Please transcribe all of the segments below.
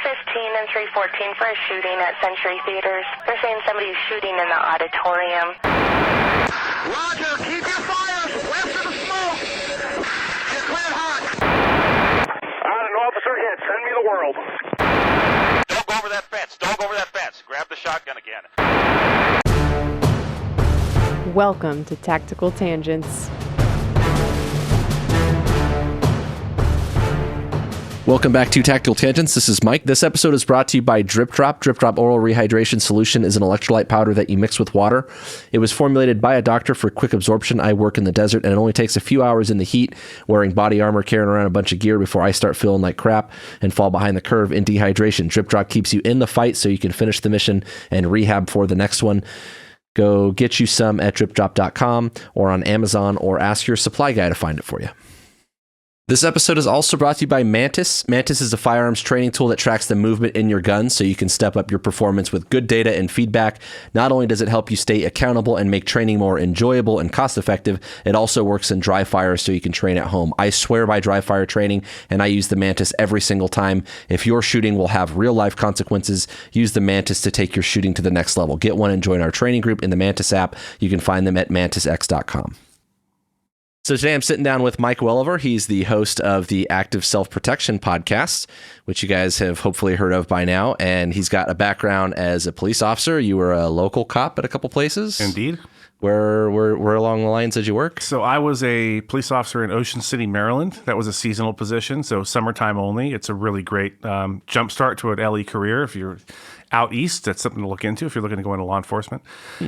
and 314 for a shooting at Century Theaters. They're saying somebody's shooting in the auditorium. Roger, keep your fires west of the smoke. You're cleared hot. An officer hit. Send me the world. Don't go over that fence. Don't go over that fence. Grab the shotgun again. Welcome to Tactical Tangents. Welcome back to Tactical Tangents. This is Mike. This episode is brought to you by Drip Drop. Drip Drop Oral Rehydration Solution is an electrolyte powder that you mix with water. It was formulated by a doctor for quick absorption. I work in the desert, and it only takes a few hours in the heat, wearing body armor, carrying around a bunch of gear before I start feeling like crap and fall behind the curve in dehydration. Drip Drop keeps you in the fight so you can finish the mission and rehab for the next one. Go get you some at dripdrop.com or on Amazon, or ask your supply guy to find it for you. This episode is also brought to you by Mantis. Mantis is a firearms training tool that tracks the movement in your gun so you can step up your performance with good data and feedback. Not only does it help you stay accountable and make training more enjoyable and cost-effective, it also works in dry fire so you can train at home. I swear by dry fire training, and I use the Mantis every single time. If your shooting will have real-life consequences, use the Mantis to take your shooting to the next level. Get one and join our training group in the Mantis app. You can find them at mantisx.com. So today I'm sitting down with Mike Willever. He's the host of the Active Self-Protection podcast, which you guys have hopefully heard of by now. And he's got a background as a police officer. You were a local cop at a couple places. Indeed. Where along the lines did you work? So I was a police officer in Ocean City, Maryland. That was a seasonal position, so summertime only. It's a really great jump start to an LE career. If you're out east, that's something to look into if you're looking to go into law enforcement.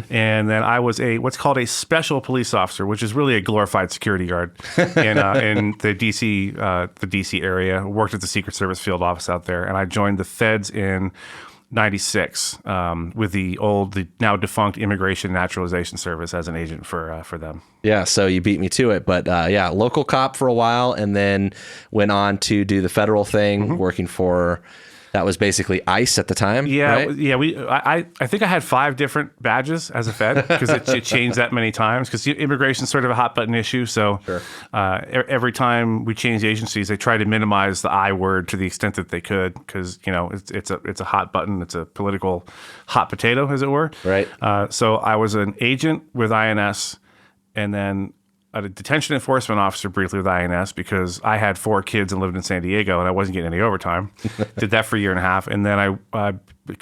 And then I was what's called a special police officer, which is really a glorified security guard in the DC area. Worked at the Secret Service field office out there, and I joined the feds in 96 with the now defunct Immigration Naturalization Service as an agent for them. Yeah, so you beat me to it, but local cop for a while, and then went on to do the federal thing, working for. That was basically ICE at the time. Yeah, right? yeah. I think I had 5 different badges as a Fed because it changed that many times. Because immigration is sort of a hot button issue. So sure. Every time we change agencies, they try to minimize the I word to the extent that they could, because it's a hot button. It's a political hot potato, as it were. Right. So I was an agent with INS, and then a detention enforcement officer briefly with INS because I had 4 kids and lived in San Diego and I wasn't getting any overtime. Did that for a year and a half. And then I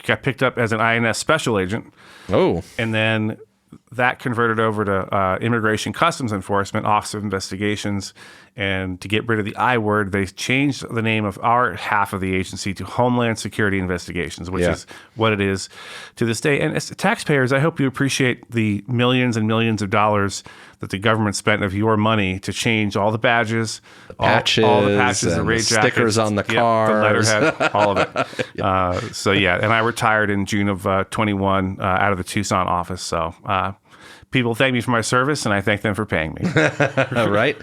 got picked up as an INS special agent. Oh. And then that converted over to Immigration Customs Enforcement, Office of Investigations. And to get rid of the I word, they changed the name of our half of the agency to Homeland Security Investigations, which is what it is to this day. And as taxpayers, I hope you appreciate the millions and millions of dollars that the government spent of your money to change all the badges, all the patches, the raid jackets, stickers on the cars, the letterhead, all of it. And I retired in June of 21 out of the Tucson office. So people thank me for my service, and I thank them for paying me. Right.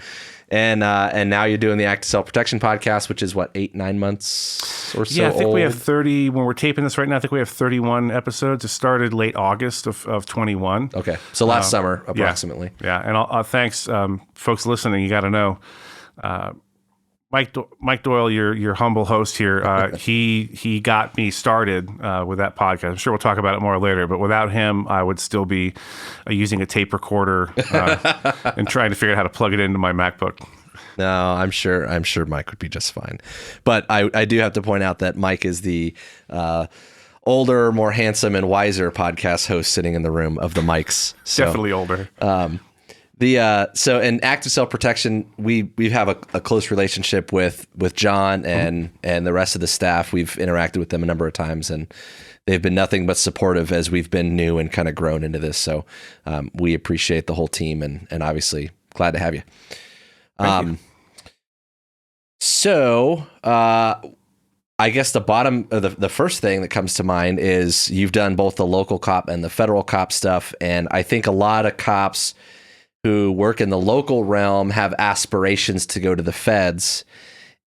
And now you're doing the Active Self-Protection podcast, which is what, 8-9 months or so. Yeah, I think old? we have 30 when we're taping this right now. I think we have 31 episodes. It started late August of 21. Okay, so last summer approximately. Yeah, and thanks, folks listening. You got to know, Mike Doyle, your humble host here. He got me started with that podcast. I'm sure we'll talk about it more later. But without him, I would still be using a tape recorder and trying to figure out how to plug it into my MacBook. No, I'm sure Mike would be just fine. But I do have to point out that Mike is the older, more handsome, and wiser podcast host sitting in the room of the mics. So, definitely older. So in Active Self-Protection, we have a close relationship with John and the rest of the staff. We've interacted with them a number of times, and they've been nothing but supportive as we've been new and kind of grown into this. So we appreciate the whole team, and obviously glad to have you. Thank you. So I guess the bottom of the first thing that comes to mind is you've done both the local cop and the federal cop stuff, and I think a lot of cops who work in the local realm have aspirations to go to the feds.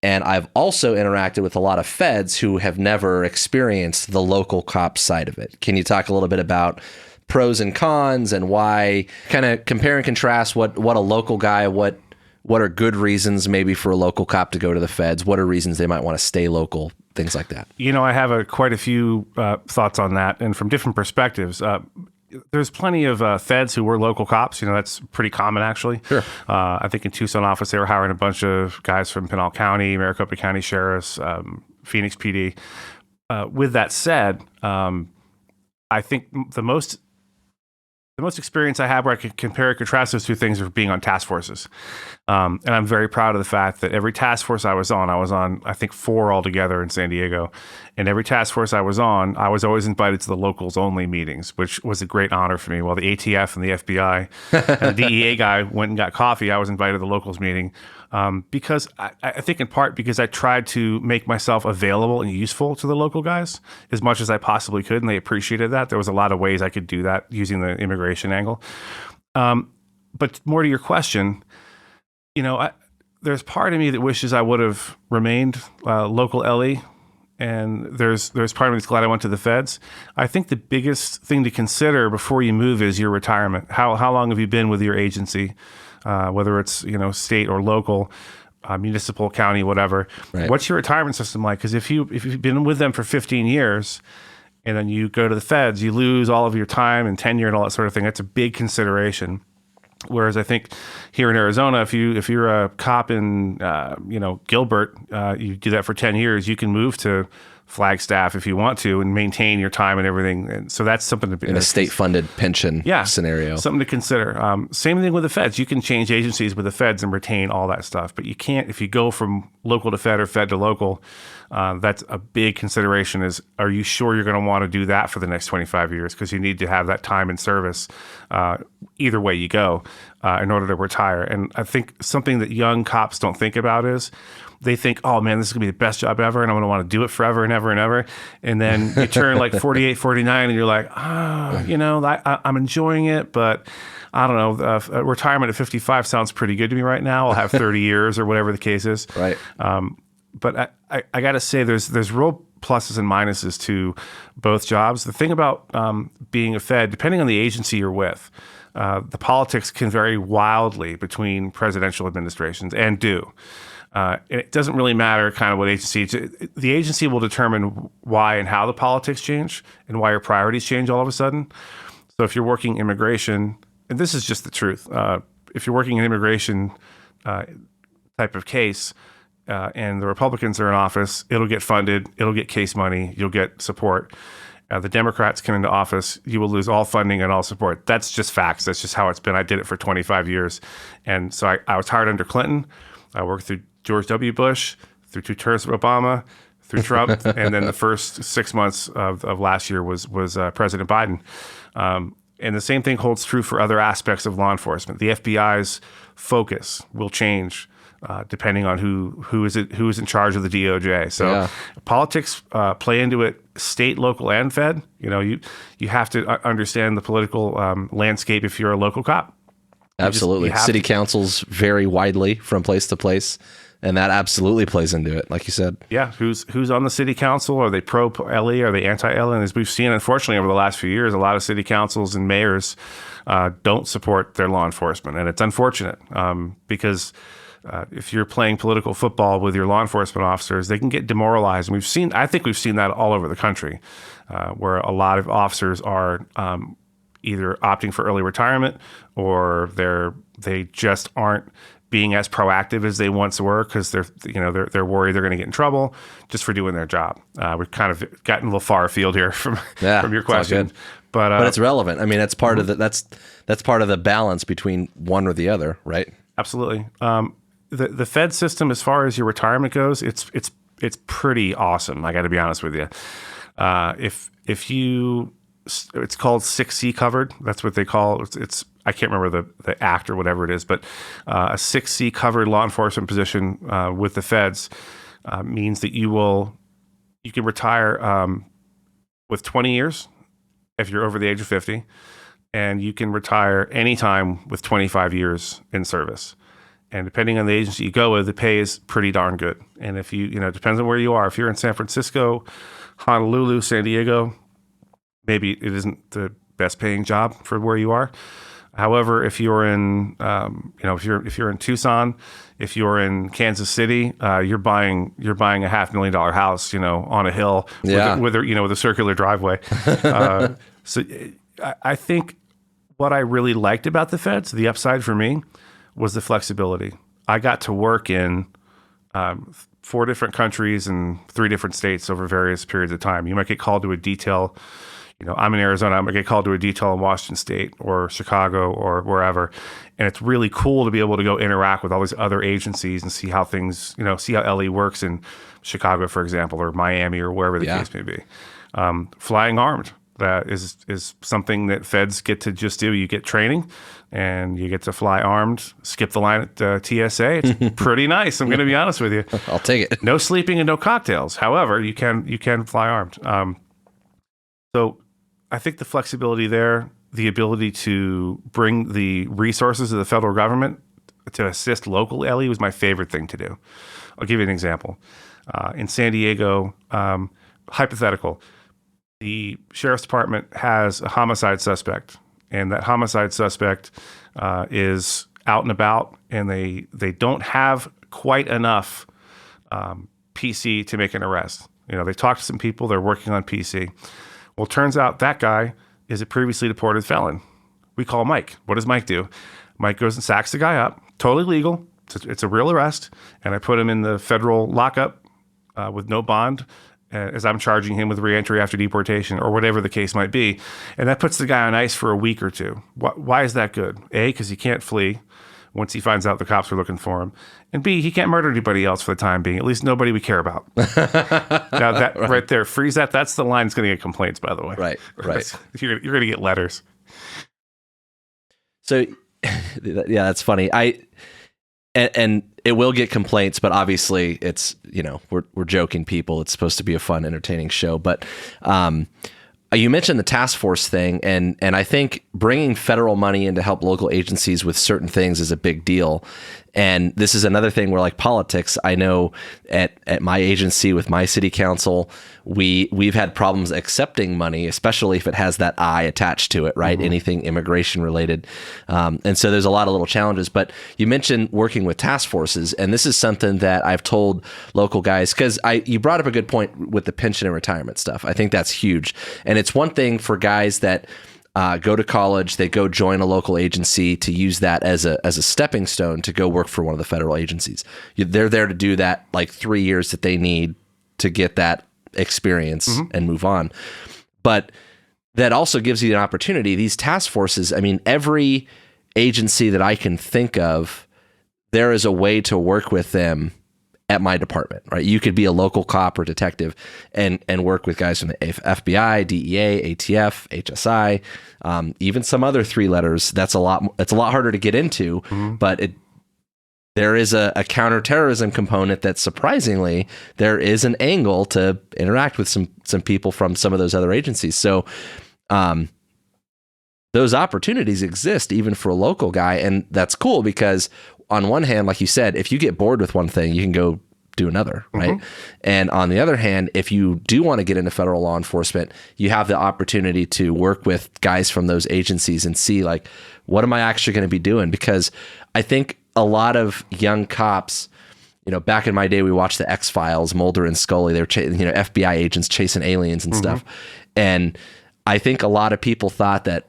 And I've also interacted with a lot of feds who have never experienced the local cop side of it. Can you talk a little bit about pros and cons and why, kind of compare and contrast what a local guy, what are good reasons maybe for a local cop to go to the feds? What are reasons they might want to stay local things like that? I have quite a few thoughts on that, and from different perspectives. There's plenty of feds who were local cops. That's pretty common, actually. Sure. I think in Tucson office, they were hiring a bunch of guys from Pinal County, Maricopa County Sheriffs, Phoenix PD. With that said, I think the most experience I have where I can compare and contrast those two things are being on task forces. And I'm very proud of the fact that every task force I was on, I think 4 altogether in San Diego. And every task force I was on, I was always invited to the locals only meetings, which was a great honor for me. While the ATF and the FBI and the DEA guy went and got coffee, I was invited to the locals meeting. Because I think in part because I tried to make myself available and useful to the local guys as much as I possibly could, and they appreciated that. There was a lot of ways I could do that using the immigration angle. But more to your question, there's part of me that wishes I would have remained local LE, and there's part of me that's glad I went to the feds. I think the biggest thing to consider before you move is your retirement. How long have you been with your agency? Whether it's state or local, municipal, county, whatever. Right. What's your retirement system like? Because if you've been with them for 15 years and then you go to the feds, you lose all of your time and tenure and all that sort of thing. That's a big consideration. Whereas I think here in Arizona, if you're a cop in Gilbert, you do that for 10 years, you can move to Flagstaff if you want to and maintain your time and everything. And so that's something to be in a state-funded pension scenario. Something to consider. Same thing with the feds. You can change agencies with the feds and retain all that stuff, but you can't if you go from local to fed or fed to local. That's a big consideration. Is are you sure you're going to want to do that for the next 25 years? Because you need to have that time in service either way you go in order to retire. And I think something that young cops don't think about is they think, oh man, this is gonna be the best job ever and I'm gonna want to do it forever and ever and ever. And then you turn like 48, 49 and you're like, I'm enjoying it, but I don't know, retirement at 55 sounds pretty good to me right now. I'll have 30 years or whatever the case is. Right. But I gotta say there's real pluses and minuses to both jobs. The thing about being a Fed, depending on the agency you're with, the politics can vary wildly between presidential administrations and do. And it doesn't really matter kind of what agency. The agency will determine why and how the politics change and why your priorities change all of a sudden. So if you're working immigration, and this is just the truth, if you're working an immigration type of case and the Republicans are in office, it'll get funded, it'll get case money, you'll get support. The Democrats come into office, you will lose all funding and all support. That's just facts. That's just how it's been. I did it for 25 years. And so I was hired under Clinton. I worked through George W. Bush, through 2 terms of Obama, through Trump, and then the first 6 months of last year was President Biden. And the same thing holds true for other aspects of law enforcement. The FBI's focus will change depending on who is in charge of the DOJ. So politics play into it, state, local, and Fed. You have to understand the political landscape if you're a local cop. Absolutely. City councils vary widely from place to place, and that absolutely plays into it, like you said. Yeah, who's on the city council? Are they pro-LE? Are they anti-LE? And as we've seen, unfortunately, over the last few years, a lot of city councils and mayors don't support their law enforcement, and it's unfortunate because if you're playing political football with your law enforcement officers, they can get demoralized. And I think we've seen that all over the country, where a lot of officers are either opting for early retirement or they just aren't being as proactive as they once were because they're worried they're going to get in trouble just for doing their job. We've kind of gotten a little far afield here from your question, but it's relevant. I mean, that's part of that's part of the balance between one or the other, right? Absolutely. The Fed system, as far as your retirement goes, it's pretty awesome. I got to be honest with you. It's called 6C covered. That's what they call it. I can't remember the act or whatever it is, but a 6C covered law enforcement position with the feds means that you can retire with 20 years if you're over the age of 50, and you can retire anytime with 25 years in service. And depending on the agency you go with, the pay is pretty darn good. And if it depends on where you are. If you're in San Francisco, Honolulu, San Diego, maybe it isn't the best paying job for where you are. However, if you're in, if you're in Tucson, if you're in Kansas City, you're buying a $500,000 house, on a hill with a circular driveway. So I think what I really liked about the feds, the upside for me, was the flexibility. I got to work in 4 different countries and 3 different states over various periods of time. You might get called to a detail. I'm in Arizona. I might get called to a detail in Washington State or Chicago or wherever. And it's really cool to be able to go interact with all these other agencies and see how things, see how LE works in Chicago, for example, or Miami or wherever the case may be. Flying armed. That is something that feds get to just do. You get training and you get to fly armed, skip the line at TSA. It's pretty nice. I'm going to be honest with you. I'll take it. No sleeping and no cocktails. However, you can fly armed. So I think the flexibility there, the ability to bring the resources of the federal government to assist local LE was my favorite thing to do. I'll give you an example. In San Diego, hypothetical, the sheriff's department has a homicide suspect, and that homicide suspect is out and about, and they don't have quite enough PC to make an arrest. They talked to some people, they're working on PC. Well, it turns out that guy is a previously deported felon. We call Mike. What does Mike do? Mike goes and sacks the guy up, totally legal. It's a real arrest, and I put him in the federal lockup with no bond, as I'm charging him with reentry after deportation or whatever the case might be. And that puts the guy on ice for a week or 2. Why is that good? A, because he can't flee once he finds out the cops are looking for him. And B, he can't murder anybody else for the time being, at least nobody we care about. Now, that right there, freeze that. That's the line that's going to get complaints, by the way. Right. You're going to get letters. So, yeah, that's funny. And it will get complaints, but obviously it's, we're joking people. It's supposed to be a fun, entertaining show. But you mentioned the task force thing, and I think bringing federal money in to help local agencies with certain things is a big deal. And this is another thing where, like politics, I know at my agency with my city council, we've had problems accepting money, especially if it has that I attached to it, right? Mm-hmm. Anything immigration related. And so there's a lot of little challenges. But you mentioned working with task forces, and this is something that I've told local guys, because you brought up a good point with the pension and retirement stuff. I think that's huge. And it's one thing for guys that go to college, they go join a local agency to use that as a stepping stone to go work for one of the federal agencies. They're there to do that like 3 years that they need to get that experience and move on. But that also gives you an opportunity. These task forces, I mean, every agency that I can think of, there is a way to work with them at my department, right? You could be a local cop or detective and work with guys from the FBI, DEA, ATF, HSI, even some other 3 letters. It's a lot harder to get into, but there is a counterterrorism component that surprisingly there is an angle to interact with some people from some of those other agencies. So those opportunities exist even for a local guy, and that's cool because on one hand, like you said, if you get bored with one thing, you can go do another, right? And on the other hand, if you do want to get into federal law enforcement, you have the opportunity to work with guys from those agencies and see, like, what am I actually going to be doing? Because I think a lot of young cops, back in my day, we watched the X-Files, Mulder and Scully. They were, FBI agents chasing aliens and stuff. And I think a lot of people thought that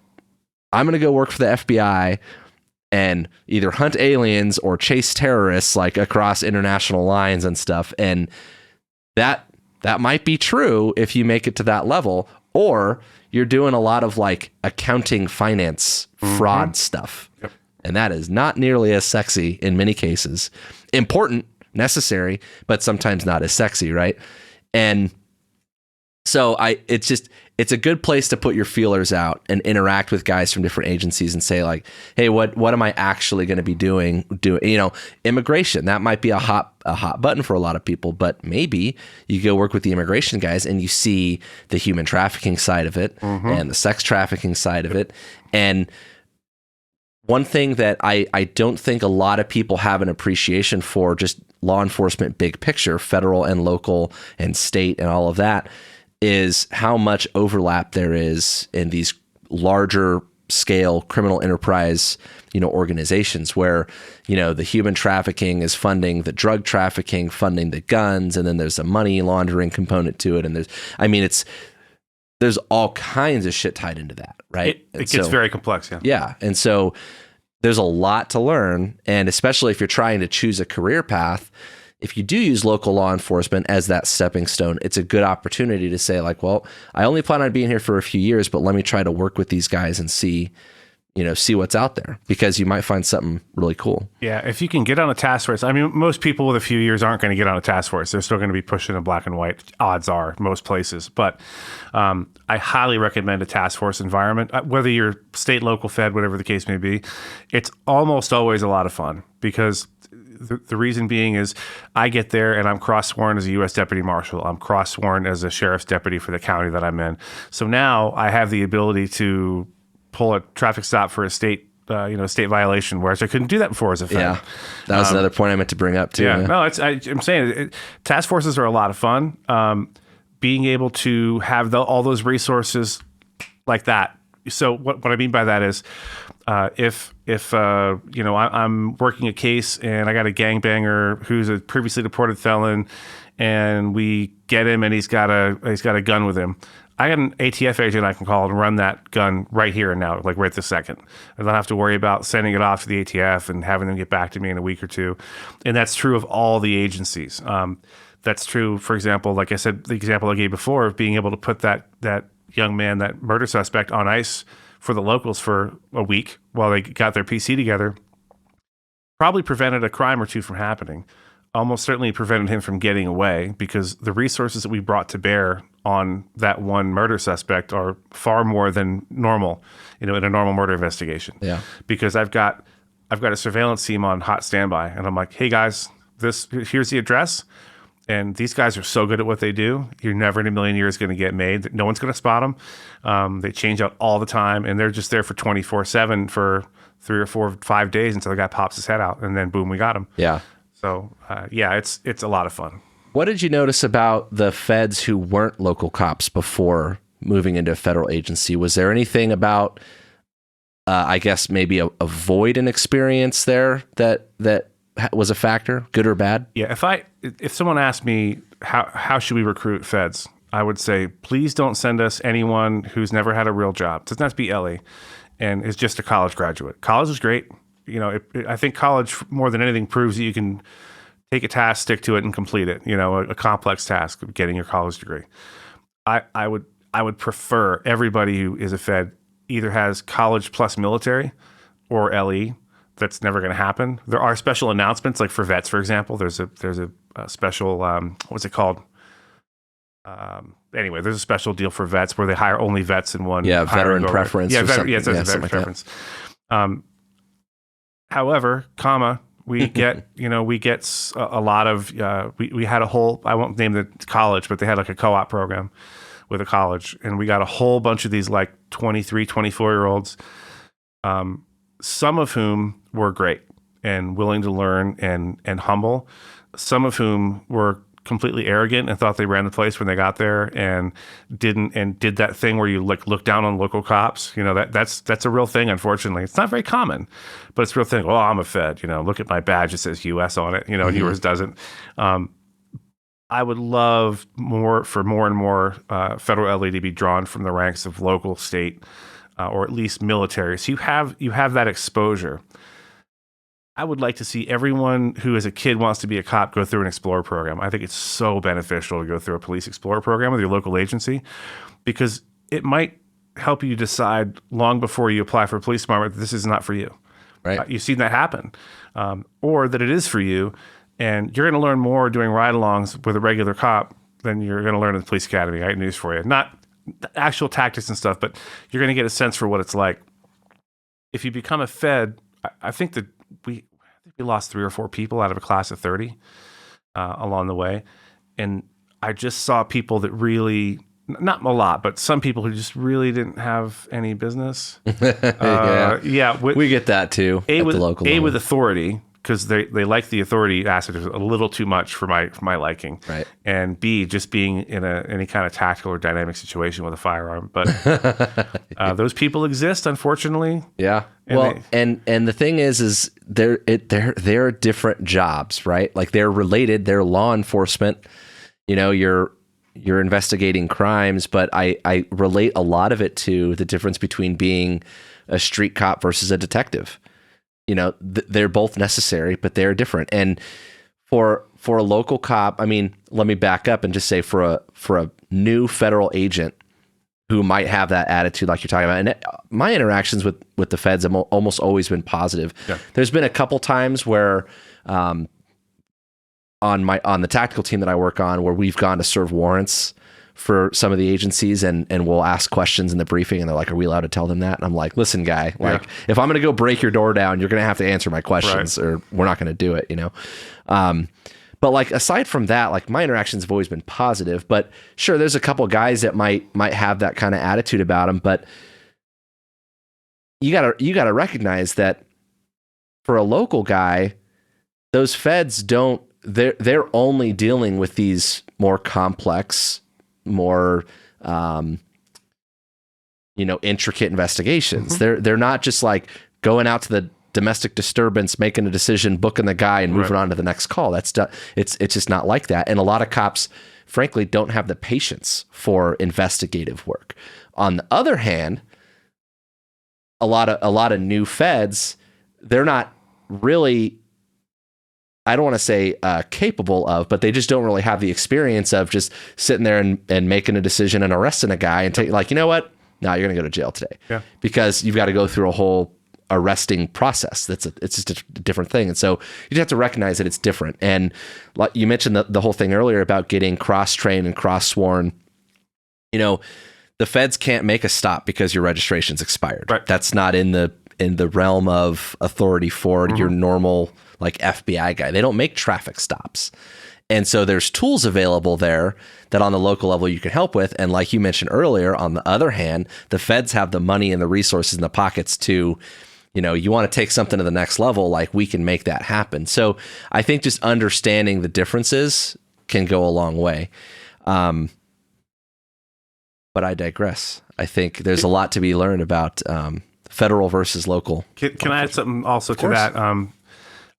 I'm going to go work for the FBI and either hunt aliens or chase terrorists like across international lines and stuff. And that might be true if you make it to that level, or you're doing a lot of like accounting, finance, fraud stuff. Yep. And that is not nearly as sexy in many cases. Important, necessary, but sometimes not as sexy, right? And so it's a good place to put your feelers out and interact with guys from different agencies and say, like, hey, what am I actually going to be doing? Immigration, that might be a hot button for a lot of people, but maybe you go work with the immigration guys and you see the human trafficking side of it and the sex trafficking side of it. And one thing that I don't think a lot of people have an appreciation for, just law enforcement, big picture, federal and local and state and all of that, is how much overlap there is in these larger scale criminal enterprise, organizations where, the human trafficking is funding the drug trafficking, funding the guns, and then there's a money laundering component to it. And there's all kinds of shit tied into that, right? It gets very complex, yeah. Yeah. And so there's a lot to learn. And especially if you're trying to choose a career path, if you do use local law enforcement as that stepping stone, it's a good opportunity to say like, well, I only plan on being here for a few years, but let me try to work with these guys and see what's out there, because you might find something really cool. Yeah, if you can get on a task force, I mean, most people with a few years aren't going to get on a task force. They're still going to be pushing in black and white, odds are, most places. But I highly recommend a task force environment, whether you're state, local, fed, whatever the case may be. It's almost always a lot of fun, because the reason being is I get there and I'm cross-sworn as a U.S. Deputy Marshal. I'm cross-sworn as a Sheriff's Deputy for the county that I'm in. So now I have the ability to pull a traffic stop for a state violation, whereas I couldn't do that before as a fed. Yeah, that was another point I meant to bring up too. Yeah, no, I'm saying task forces are a lot of fun. Being able to have all those resources like that. So what I mean by that is, if I'm working a case and I got a gangbanger who's a previously deported felon, and we get him and he's got a gun with him, I got an ATF agent I can call and run that gun right here and now, like right this second. I don't have to worry about sending it off to the ATF and having them get back to me in a week or two. And that's true of all the agencies. That's true, for example, like I said, the example I gave before of being able to put that young man, that murder suspect, on ice for the locals for a week while they got their PC together, probably prevented a crime or two from happening. Almost certainly prevented him from getting away, because the resources that we brought to bear on that one murder suspect are far more than normal, in a normal murder investigation. Yeah. Because I've got a surveillance team on hot standby, and I'm like, hey guys, here's the address, and these guys are so good at what they do, you're never in a million years going to get made. No one's going to spot them. They change out all the time, and they're just there for 24/7 for 3 or 4 or 5 days until the guy pops his head out, and then boom, we got him. Yeah. So, it's a lot of fun. What did you notice about the feds who weren't local cops before moving into a federal agency? Was there anything about, I guess, maybe a void in experience there that was a factor, good or bad? Yeah, if someone asked me how should we recruit feds, I would say, please don't send us anyone who's never had a real job. It doesn't have to be Ellie and is just a college graduate. College is great. I think college more than anything proves that you can take a task, stick to it, and complete it. A complex task of getting your college degree. I would prefer everybody who is a fed either has college plus military or LE. That's never going to happen. There are special announcements, like for vets, for example. There's a special what's it called? Anyway, there's a special deal for vets where they hire only vets in one. Yeah, veteran preference. Yeah, it's a veteran preference. However, we get a lot of, we had a whole, I won't name the college, but they had like a co-op program with a college, and we got a whole bunch of these like 23, 24-year-olds, some of whom were great and willing to learn and humble, some of whom were completely arrogant and thought they ran the place when they got there and did that thing where you like look down on local cops. That's a real thing. Unfortunately, it's not very common, but it's a real thing. Well, I'm a fed, look at my badge. It says US on it, mm-hmm. Yours doesn't. I would love more and more federal LE to be drawn from the ranks of local, state, or at least military. So you have that exposure. I would like to see everyone who as a kid wants to be a cop go through an Explorer program. I think it's so beneficial to go through a police Explorer program with your local agency, because it might help you decide long before you apply for a police department that this is not for you. Right. You've seen that happen. Or that it is for you, and you're going to learn more doing ride-alongs with a regular cop than you're going to learn in the police academy. I got news for you. Not actual tactics and stuff, but you're going to get a sense for what it's like. If you become a fed, I think that we lost 3 or 4 people out of a class of 30 along the way. And I just saw people that really, not a lot, but some people who just really didn't have any business. We get that too. With authority, because they like the authority aspect a little too much for my liking. Right. And B, just being in any kind of tactical or dynamic situation with a firearm. But those people exist, unfortunately. Yeah. And Well, and the thing is they're different jobs, right? Like they're related. They're law enforcement. You know, you're investigating crimes, but I relate a lot of it to the difference between being a street cop versus a detective. You know, they're both necessary, but they're different. And for a local cop, I mean, let me back up and just say for a new federal agent who might have that attitude like you're talking about, and my interactions with the feds have almost always been positive. Yeah. There's been a couple times where on the tactical team that I work on, where we've gone to serve warrants for some of the agencies, and we'll ask questions in the briefing, and they're like, "Are we allowed to tell them that?" And I'm like, "Listen, guy, like if I'm going to go break your door down, you're going to have to answer my questions, or we're not going to do it." You know. But like aside from that, like my interactions have always been positive. But sure, there's a couple guys that might have that kind of attitude about them. But you gotta recognize that for a local guy, those feds don't. They're only dealing with these more complex, more intricate investigations. Mm-hmm. They're not just like going out to the domestic disturbance, making a decision, booking the guy, and moving on to the next call. It's just not like that. And a lot of cops, frankly, don't have the patience for investigative work. On the other hand, a lot of new feds, they're not really, I don't want to say capable of, but they just don't really have the experience of just sitting there and making a decision and arresting a guy and take, like, you know what? No, you're going to go to jail today. Yeah. Because you've got to go through a whole arresting process. It's just a different thing. And so you just have to recognize that it's different. And like you mentioned the whole thing earlier about getting cross-trained and cross-sworn. You know, the feds can't make a stop because your registration's expired. Right. That's not in the realm of authority for your normal like FBI guy. They don't make traffic stops. And so there's tools available there that on the local level you can help with. And like you mentioned earlier, on the other hand, the feds have the money and the resources in the pockets to, you know, you want to take something to the next level, like we can make that happen. So I think just understanding the differences can go a long way. But I digress. I think there's a lot to be learned about federal versus local. Can I add something also to that?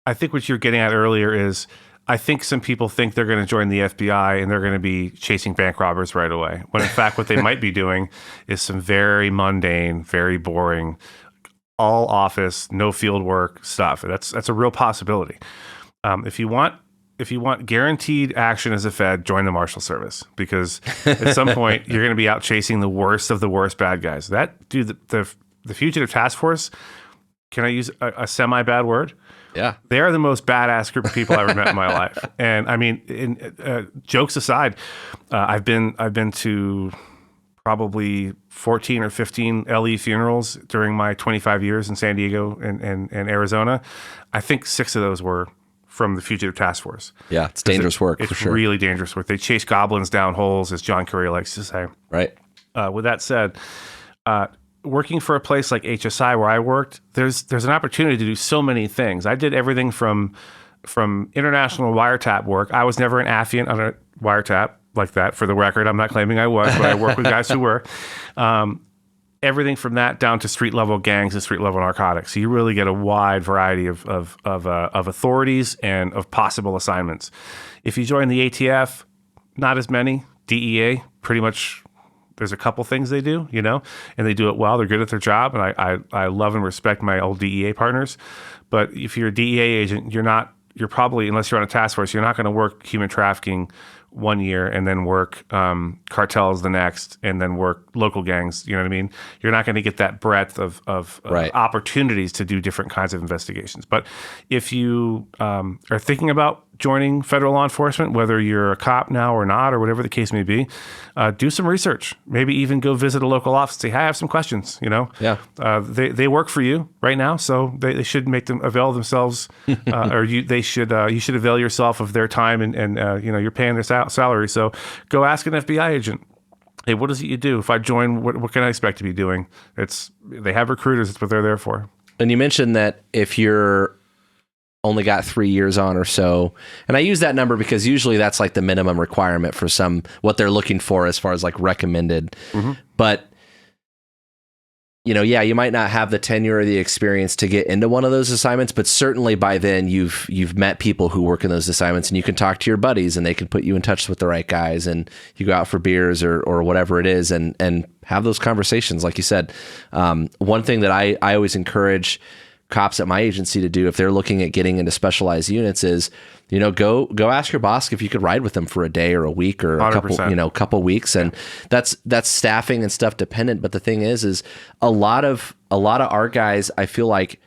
I think what you're getting at earlier is, I think some people think they're going to join the FBI and they're going to be chasing bank robbers right away. When in fact, what they might be doing is some very mundane, very boring, all office, no field work stuff. That's a real possibility. If you want guaranteed action as a Fed, join the Marshal Service, because at some point you're going to be out chasing the worst of the worst bad guys. That dude, the Fugitive Task Force. Can I use a semi-bad word? Yeah, they are the most badass group of people I ever met in my life. And I mean, jokes aside, I've been to probably 14 or 15 LE funerals during my 25 years in San Diego and Arizona. I think 6 of those were from the Fugitive Task Force. Yeah, it's dangerous work. It's really dangerous work. They chase goblins down holes, as John Curry likes to say. Right. With that said, working for a place like HSI where I worked, there's an opportunity to do so many things. I did everything from international wiretap work. I was never an affiant on a wiretap like that, for the record. I'm not claiming I was, but I worked with guys who were. Everything from that down to street level gangs and street level narcotics. So you really get a wide variety of authorities and of possible assignments. If you join the ATF, not as many. DEA, pretty much. There's a couple things they do, you know, and they do it well. They're good at their job, and I love and respect my old DEA partners. But if you're a DEA agent, you're probably, unless you're on a task force, you're not going to work human trafficking 1 year and then work cartels the next and then work local gangs. You know what I mean? You're not going to get that breadth of opportunities to do different kinds of investigations. But if you are thinking about joining federal law enforcement, whether you're a cop now or not, or whatever the case may be, do some research. Maybe even go visit a local office and say, hey, I have some questions, you know? Yeah. They work for you right now, so they should make them avail themselves, or you should avail yourself of their time and you know, you're paying their salary. So go ask an FBI agent, hey, what is it you do? If I join, what can I expect to be doing? They have recruiters. It's what they're there for. And you mentioned that if you're only got 3 years on or so. And I use that number because usually that's like the minimum requirement for what they're looking for as far as like recommended. But yeah, you might not have the tenure or the experience to get into one of those assignments, but certainly by then you've met people who work in those assignments, and you can talk to your buddies and they can put you in touch with the right guys, and you go out for beers or whatever it is and have those conversations. Like you said, one thing that I always encourage cops at my agency to do if they're looking at getting into specialized units is, go ask your boss if you could ride with them for a day or a week or a couple weeks. And that's staffing and stuff dependent. But the thing is a lot of our guys, I feel like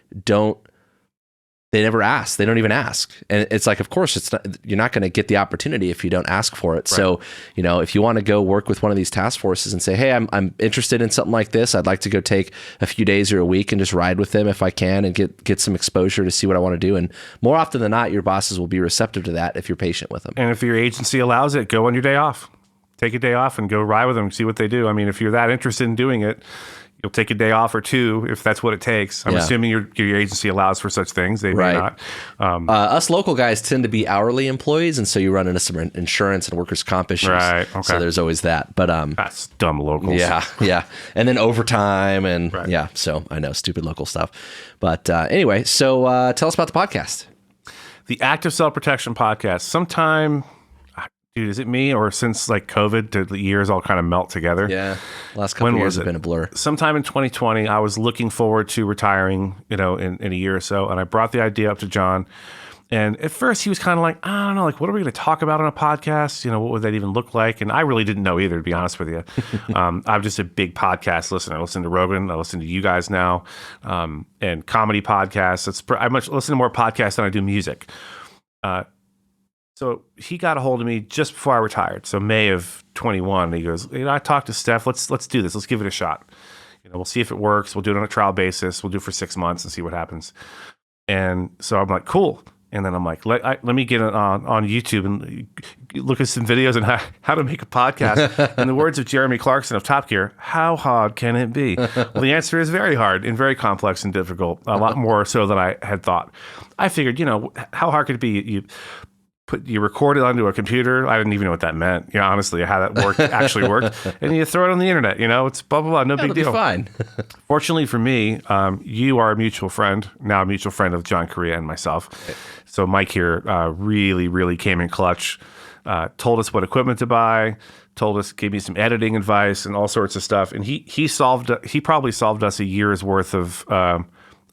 they never ask. They don't even ask. And it's like, of course you're not going to get the opportunity if you don't ask for it. Right. So, if you want to go work with one of these task forces and say, hey, I'm interested in something like this. I'd like to go take a few days or a week and just ride with them if I can and get some exposure to see what I want to do. And more often than not, your bosses will be receptive to that if you're patient with them. And if your agency allows it, go on your day off. Take a day off and go ride with them, see what they do. I mean, if you're that interested in doing it, you'll take a day off or two if that's what it takes. I'm assuming your agency allows for such things. They may not. Us local guys tend to be hourly employees, and so you run into some insurance and workers' comp issues. Right. Okay. So there's always that. But that's dumb locals. Yeah. And then overtime and so I know, stupid local stuff. But anyway, so tell us about the podcast. The Active Self-Protection Podcast. Sometime... Dude, is it me, or since like COVID, the years all kind of melt together? Yeah, last couple of years have been a blur. Sometime in 2020, I was looking forward to retiring, in a year or so, and I brought the idea up to John. And at first, he was kind of like, I don't know, like, what are we going to talk about on a podcast? What would that even look like? And I really didn't know either, to be honest with you. I'm just a big podcast listener. I listen to Rogan. I listen to you guys now, and comedy podcasts. I listen to more podcasts than I do music. So he got a hold of me just before I retired. So May of 21, he goes, I talked to Steph. Let's do this. Let's give it a shot. We'll see if it works. We'll do it on a trial basis. We'll do it for 6 months and see what happens. And so I'm like, cool. And then I'm like, let me get it on YouTube and look at some videos on how to make a podcast. In the words of Jeremy Clarkson of Top Gear, how hard can it be? Well, the answer is very hard and very complex and difficult, a lot more so than I had thought. I figured, how hard could it be? You record it onto a computer. I didn't even know what that meant. Honestly, how that actually worked. And you throw it on the internet. It's blah, blah, blah. No big deal. Fine. Fortunately for me, you are a mutual friend, now a mutual friend of John Correa and myself. Okay. So Mike here really, really came in clutch, told us what equipment to buy, gave me some editing advice and all sorts of stuff. And he probably solved us a year's worth of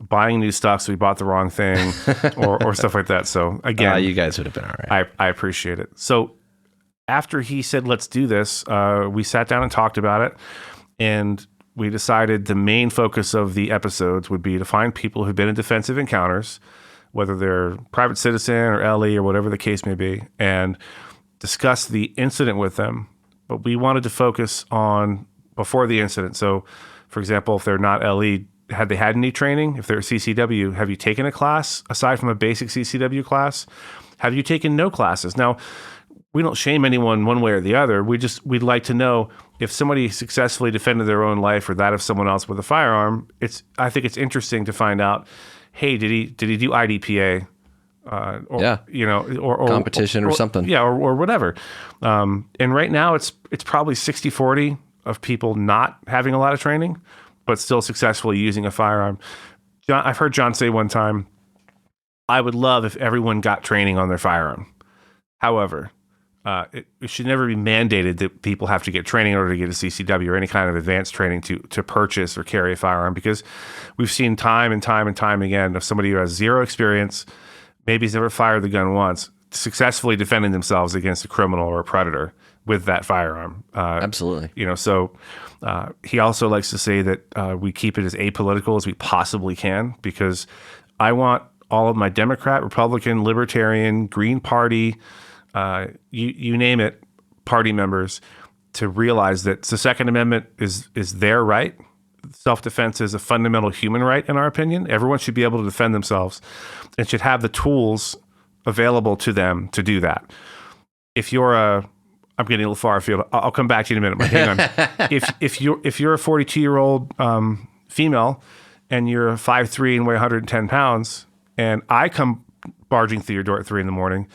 buying new stuff, so we bought the wrong thing or stuff like that. So again, you guys would have been all right. I appreciate it. So after he said, let's do this, we sat down and talked about it, and we decided the main focus of the episodes would be to find people who've been in defensive encounters, whether they're private citizen or LE or whatever the case may be, and discuss the incident with them. But we wanted to focus on before the incident. So for example, if they're not LE, had they had any training? If they're CCW, have you taken a class aside from a basic CCW class? Have you taken no classes? Now, we don't shame anyone one way or the other. We'd like to know if somebody successfully defended their own life or that of someone else with a firearm. I think it's interesting to find out, hey, did he do IDPA? Or competition or something. Yeah, or whatever. And right now it's probably 60-40 of people not having a lot of training, but still successfully using a firearm. I've heard John say one time, I would love if everyone got training on their firearm. However, it should never be mandated that people have to get training in order to get a CCW or any kind of advanced training to purchase or carry a firearm, because we've seen time and time and time again of somebody who has zero experience, maybe has never fired the gun once, successfully defending themselves against a criminal or a predator with that firearm. Absolutely. So he also likes to say that we keep it as apolitical as we possibly can, because I want all of my Democrat, Republican, Libertarian, Green Party, you name it, party members to realize that the Second Amendment is their right. Self-defense is a fundamental human right, in our opinion. Everyone should be able to defend themselves and should have the tools available to them to do that. If you're I'm getting a little far afield. I'll come back to you in a minute, but hang on. If you're a 42-year-old female and you're 5'3" and weigh 110 pounds, and I come barging through your door at 3 a.m,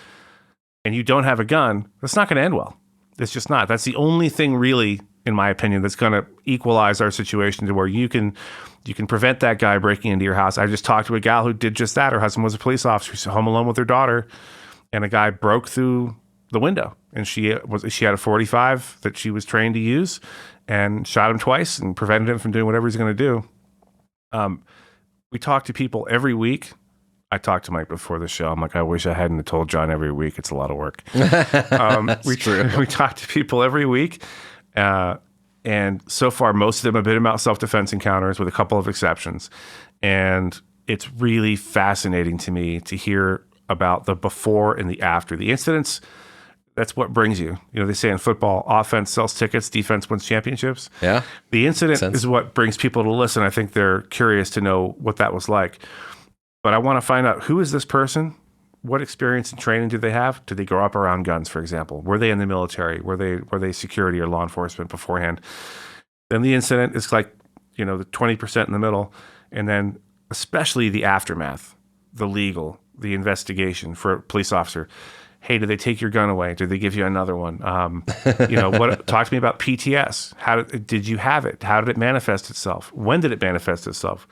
and you don't have a gun, that's not going to end well. It's just not. That's the only thing really, in my opinion, that's going to equalize our situation to where you can prevent that guy breaking into your house. I just talked to a gal who did just that. Her husband was a police officer. She's home alone with her daughter, and a guy broke through the window, and she had a .45 that she was trained to use, and shot him twice and prevented him from doing whatever he's going to do. We talk to people every week. I talked to Mike before the show. I'm like, I wish I hadn't told John every week. It's a lot of work. We talk to people every week. And so far, most of them have been about self-defense encounters with a couple of exceptions. And it's really fascinating to me to hear about the before and the after. The incidents, that's what brings you. You know, they say in football, offense sells tickets, defense wins championships. Yeah. The incident is what brings people to listen. I think they're curious to know what that was like. But I want to find out, who is this person? What experience and training do they have? Did they grow up around guns, for example? Were they in the military? Were they security or law enforcement beforehand? Then the incident is like, the 20% in the middle. And then especially the aftermath, the legal, the investigation for a police officer. Hey, did they take your gun away? Did they give you another one? Talk to me about PTS. How did you have it? How did it manifest itself? When did it manifest itself?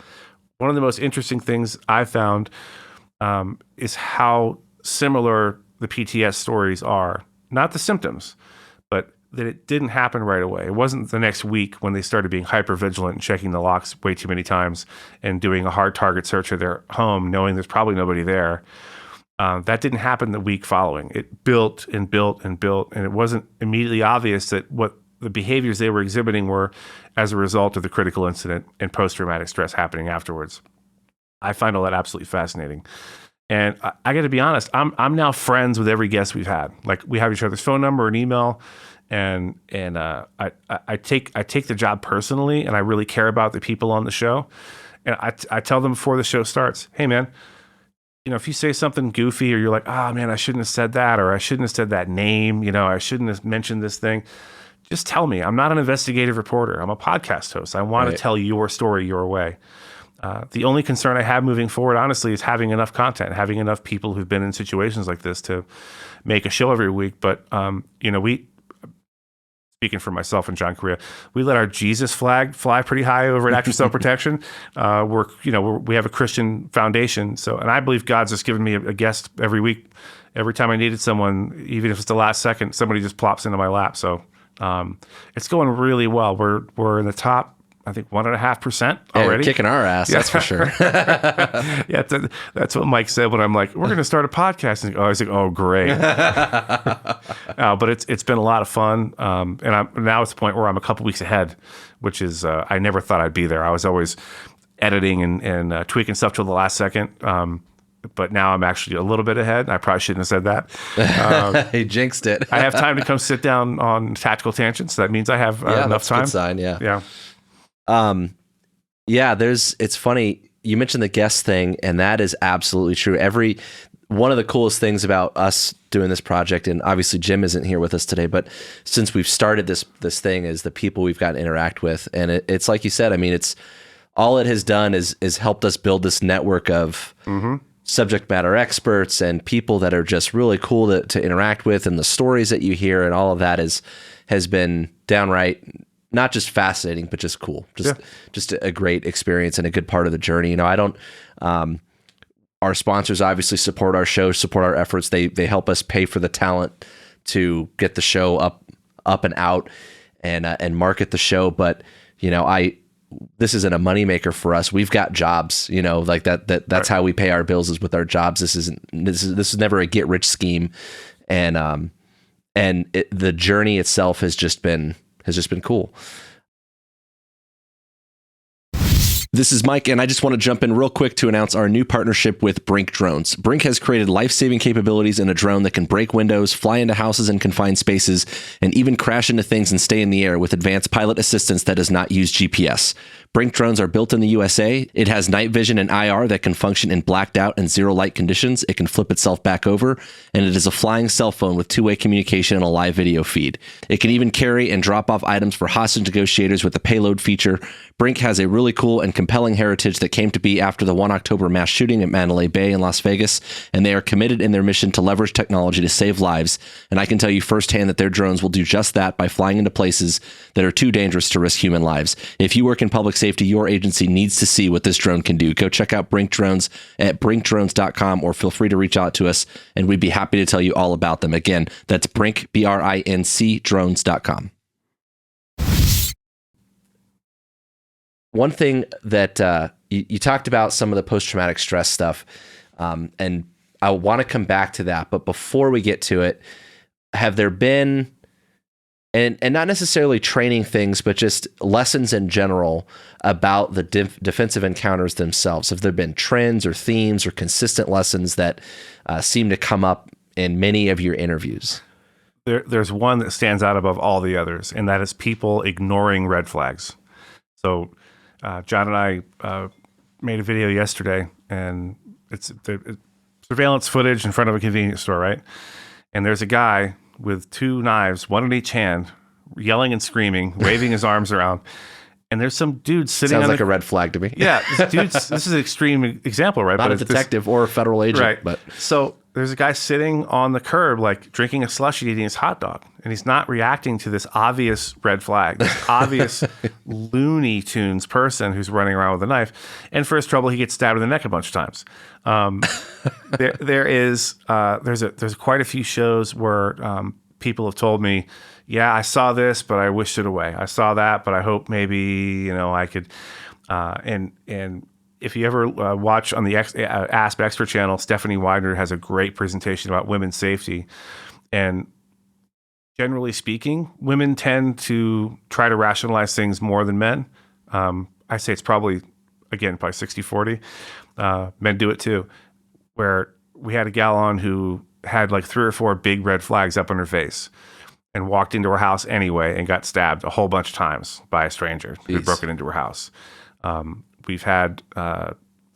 One of the most interesting things I found is how similar the PTS stories are. Not the symptoms, but that it didn't happen right away. It wasn't the next week when they started being hypervigilant and checking the locks way too many times and doing a hard target search of their home, knowing there's probably nobody there. That didn't happen the week following. It built and built and built, and it wasn't immediately obvious that what the behaviors they were exhibiting were as a result of the critical incident and post-traumatic stress happening afterwards. I find all that absolutely fascinating. And I got to be honest, I'm now friends with every guest we've had. Like, we have each other's phone number and email, and I take the job personally, and I really care about the people on the show. And I tell them before the show starts, hey man, if you say something goofy, or you're like, man, I shouldn't have said that, or I shouldn't have said that name, I shouldn't have mentioned this thing. Just tell me. I'm not an investigative reporter. I'm a podcast host. I want to tell your story your way. The only concern I have moving forward, honestly, is having enough content, having enough people who've been in situations like this to make a show every week. But, we, speaking for myself and John Correa, we let our Jesus flag fly pretty high over at Active Self-Protection. We have a Christian foundation. And I believe God's just given me a guest every week. Every time I needed someone, even if it's the last second, somebody just plops into my lap. So it's going really well. We're in the top, I think, 1.5% already. Hey, kicking our ass, that's for sure. Yeah, that's what Mike said when I'm like, we're going to start a podcast. And I was like, oh, great. But it's been a lot of fun. And I'm now at the point where I'm a couple weeks ahead, which is, I never thought I'd be there. I was always editing and tweaking stuff till the last second. But now I'm actually a little bit ahead. I probably shouldn't have said that. He jinxed it. I have time to come sit down on Tactical Tangents. That means I have enough time. Good sign, yeah. Yeah. It's funny. You mentioned the guest thing, and that is absolutely true. One of the coolest things about us doing this project, and obviously Jim isn't here with us today, but since we've started this thing, is the people we've got to interact with. And it's like you said, I mean, it's all it has done is helped us build this network of subject matter experts and people that are just really cool to interact with, and the stories that you hear and all of that has been downright not just fascinating, but just cool. Just a great experience and a good part of the journey. I don't, our sponsors obviously support our show, support our efforts. They help us pay for the talent to get the show up and out and market the show. But, this isn't a moneymaker for us. We've got jobs, like that's right. How we pay our bills, is with our jobs. This is never a get rich scheme. And the journey itself has just been cool. This is Mike, and I just want to jump in real quick to announce our new partnership with Brink Drones. Brink has created life-saving capabilities in a drone that can break windows, fly into houses and confined spaces, and even crash into things and stay in the air with advanced pilot assistance that does not use GPS. Brink drones are built in the USA. It has night vision and IR that can function in blacked out and zero light conditions. It can flip itself back over, and it is a flying cell phone with two-way communication and a live video feed. It can even carry and drop off items for hostage negotiators with the payload feature. Brink has a really cool and compelling heritage that came to be after the 1 October mass shooting at Mandalay Bay in Las Vegas, and they are committed in their mission to leverage technology to save lives. And I can tell you firsthand that their drones will do just that by flying into places that are too dangerous to risk human lives. If you work in public safety, your agency needs to see what this drone can do. Go check out Brink Drones at brinkdrones.com, or feel free to reach out to us, and we'd be happy to tell you all about them. Again, that's Brink, BRINC, drones.com. One thing that you talked about, some of the post-traumatic stress stuff, and I want to come back to that. But before we get to it, have there been, and not necessarily training things, but just lessons in general about the defensive encounters themselves? Have there been trends or themes or consistent lessons that seem to come up in many of your interviews? There's one that stands out above all the others, and that is people ignoring red flags. So John and I made a video yesterday, and it's surveillance footage in front of a convenience store, right? And there's a guy with 2 knives, one in each hand, yelling and screaming, waving his arms around. And there's some dude sitting Sounds on like a red flag to me. Yeah, this is an extreme example, right? Not a detective or a federal agent. Right. But so there's a guy sitting on the curb, like drinking a slushie, eating his hot dog, and he's not reacting to this obvious red flag, this obvious Looney Tunes person who's running around with a knife. And for his trouble, he gets stabbed in the neck a bunch of times. There's quite a few shows where people have told me, yeah, I saw this, but I wished it away. I saw that, but I hope maybe, I could, and if you ever watch on the ASP Extra channel, Stephanie Widener has a great presentation about women's safety. And generally speaking, women tend to try to rationalize things more than men. I say it's probably 60-40. Men do it too, where we had a gal on who had like 3 or 4 big red flags up on her face and walked into her house anyway and got stabbed a whole bunch of times by a stranger who had broken into her house. We've had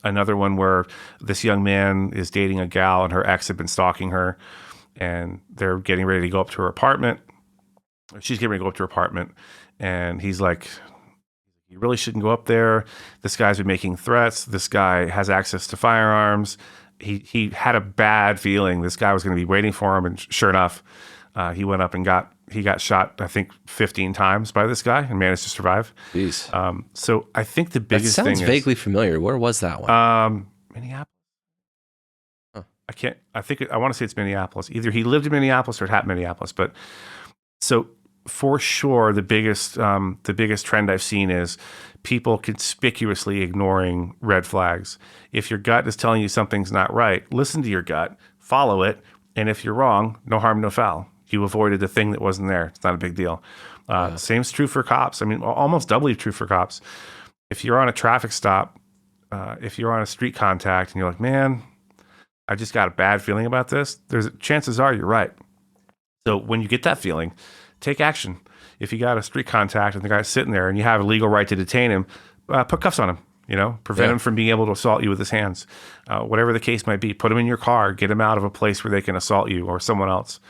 another one where this young man is dating a gal and her ex had been stalking her, and they're getting ready to go up to her apartment. She's getting ready to go up to her apartment, and he's like, you really shouldn't go up there. This guy's been making threats. This guy has access to firearms. He had a bad feeling this guy was going to be waiting for him, and sure enough, he went up and got shot, I think, 15 times by this guy and managed to survive. Jeez. So I think the biggest thing sounds vaguely familiar. Where was that one? Minneapolis. Huh. I want to say it's Minneapolis. Either he lived in Minneapolis or it happened in Minneapolis. But so for sure, the biggest trend I've seen is people conspicuously ignoring red flags. If your gut is telling you something's not right, listen to your gut, follow it, and if you're wrong, no harm, no foul. You avoided the thing that wasn't there. It's not a big deal. Same's true for cops. I mean, almost doubly true for cops. If you're on a traffic stop, if you're on a street contact and you're like, man, I just got a bad feeling about this, chances are you're right. So when you get that feeling, take action. If you got a street contact and the guy's sitting there and you have a legal right to detain him, put cuffs on him. Prevent him from being able to assault you with his hands. Whatever the case might be, put him in your car, get him out of a place where they can assault you or someone else.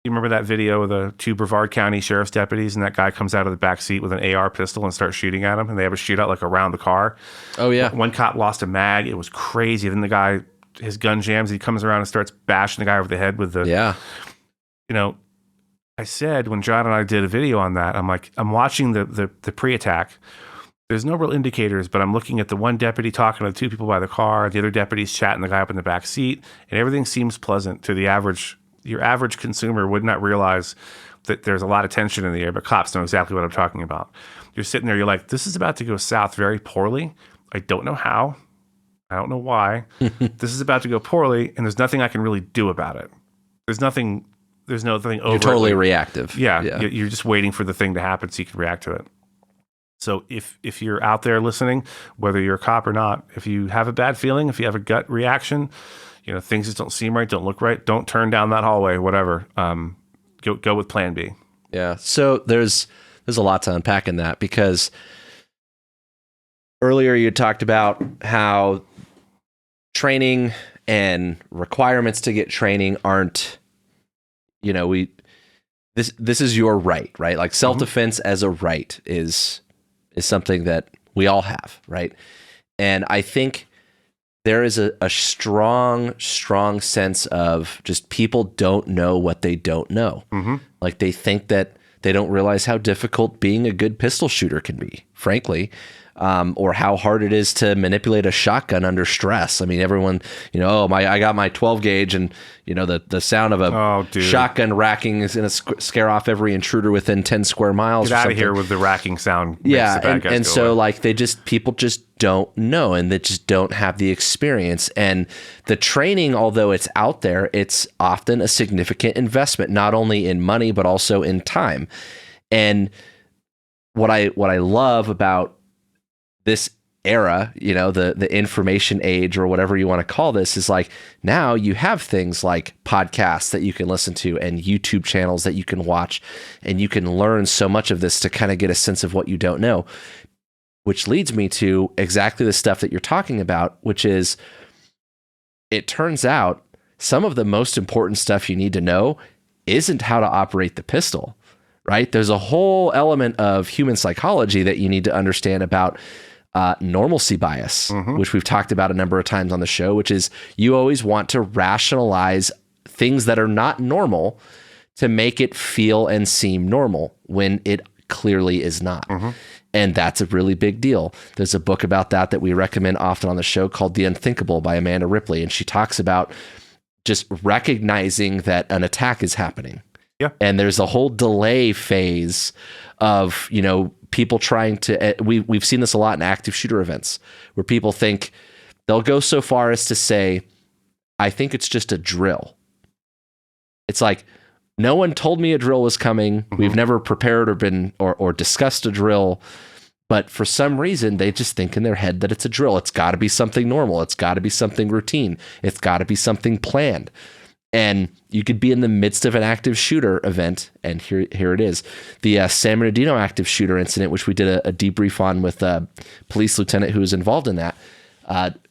You remember that video of the 2 Brevard County sheriff's deputies, and that guy comes out of the back seat with an AR pistol and starts shooting at him, and they have a shootout like around the car. Oh, yeah. One cop lost a mag. It was crazy. Then the guy, his gun jams, he comes around and starts bashing the guy over the head with the... Yeah. I said when John and I did a video on that, I'm like, I'm watching the pre-attack. There's no real indicators, but I'm looking at the one deputy talking to the 2 people by the car, the other deputy's chatting the guy up in the back seat, and everything seems pleasant to the average... Your average consumer would not realize that there's a lot of tension in the air, but cops know exactly what I'm talking about. You're sitting there, you're like, this is about to go south very poorly. I don't know how. I don't know why. This is about to go poorly, and there's nothing I can really do about it. There's nothing over. You're totally reactive. Yeah. You're just waiting for the thing to happen so you can react to it. So if you're out there listening, whether you're a cop or not, if you have a bad feeling, if you have a gut reaction, things just don't seem right, don't look right, don't turn down that hallway, whatever. Go with plan B. Yeah. So there's a lot to unpack in that, because earlier you talked about how training and requirements to get training aren't, this is your right? Like self-defense as a right is is something that we all have, right? And I think there is a strong sense of just people don't know what they don't know. Like they think that they don't realize how difficult being a good pistol shooter can be, frankly, or how hard it is to manipulate a shotgun under stress. I mean, everyone, I got my 12 gauge and, the sound of a shotgun racking is going to scare off every intruder within 10 square miles. Get out of here with the racking sound. Yeah. And so like people just don't know, and they just don't have the experience. And the training, although it's out there, it's often a significant investment, not only in money, but also in time. And what I love about this era, the information age or whatever you want to call this, is like now you have things like podcasts that you can listen to and YouTube channels that you can watch, and you can learn so much of this to kind of get a sense of what you don't know, which leads me to exactly the stuff that you're talking about, which is it turns out some of the most important stuff you need to know isn't how to operate the pistol, right? There's a whole element of human psychology that you need to understand about normalcy bias, which we've talked about a number of times on the show, which is you always want to rationalize things that are not normal to make it feel and seem normal when it clearly is not. And that's a really big deal. There's a book about that we recommend often on the show called The Unthinkable by Amanda Ripley. And she talks about just recognizing that an attack is happening. Yeah. And there's a whole delay phase of, people trying to, we've seen this a lot in active shooter events where people think they'll go so far as to say, I think it's just a drill. It's like, no one told me a drill was coming. We've never prepared or been or discussed a drill, but for some reason they just think in their head that it's a drill. It's got to be something normal. It's got to be something routine. It's got to be something planned. And you could be in the midst of an active shooter event, and here it is. The San Bernardino active shooter incident, which we did a debrief on with a police lieutenant who was involved in that.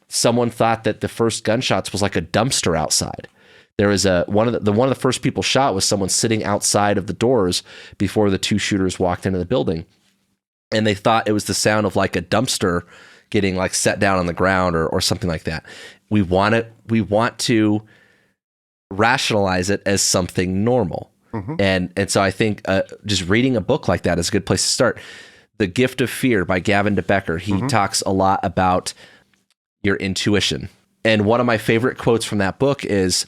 Someone thought that the first gunshots was like a dumpster outside. There was one of the first people shot was someone sitting outside of the doors before the two shooters walked into the building, and they thought it was the sound of like a dumpster getting like set down on the ground or something like that. We want to rationalize it as something normal, and so I think just reading a book like that is a good place to start. The Gift of Fear by Gavin de Becker. He talks a lot about your intuition, and one of my favorite quotes from that book is,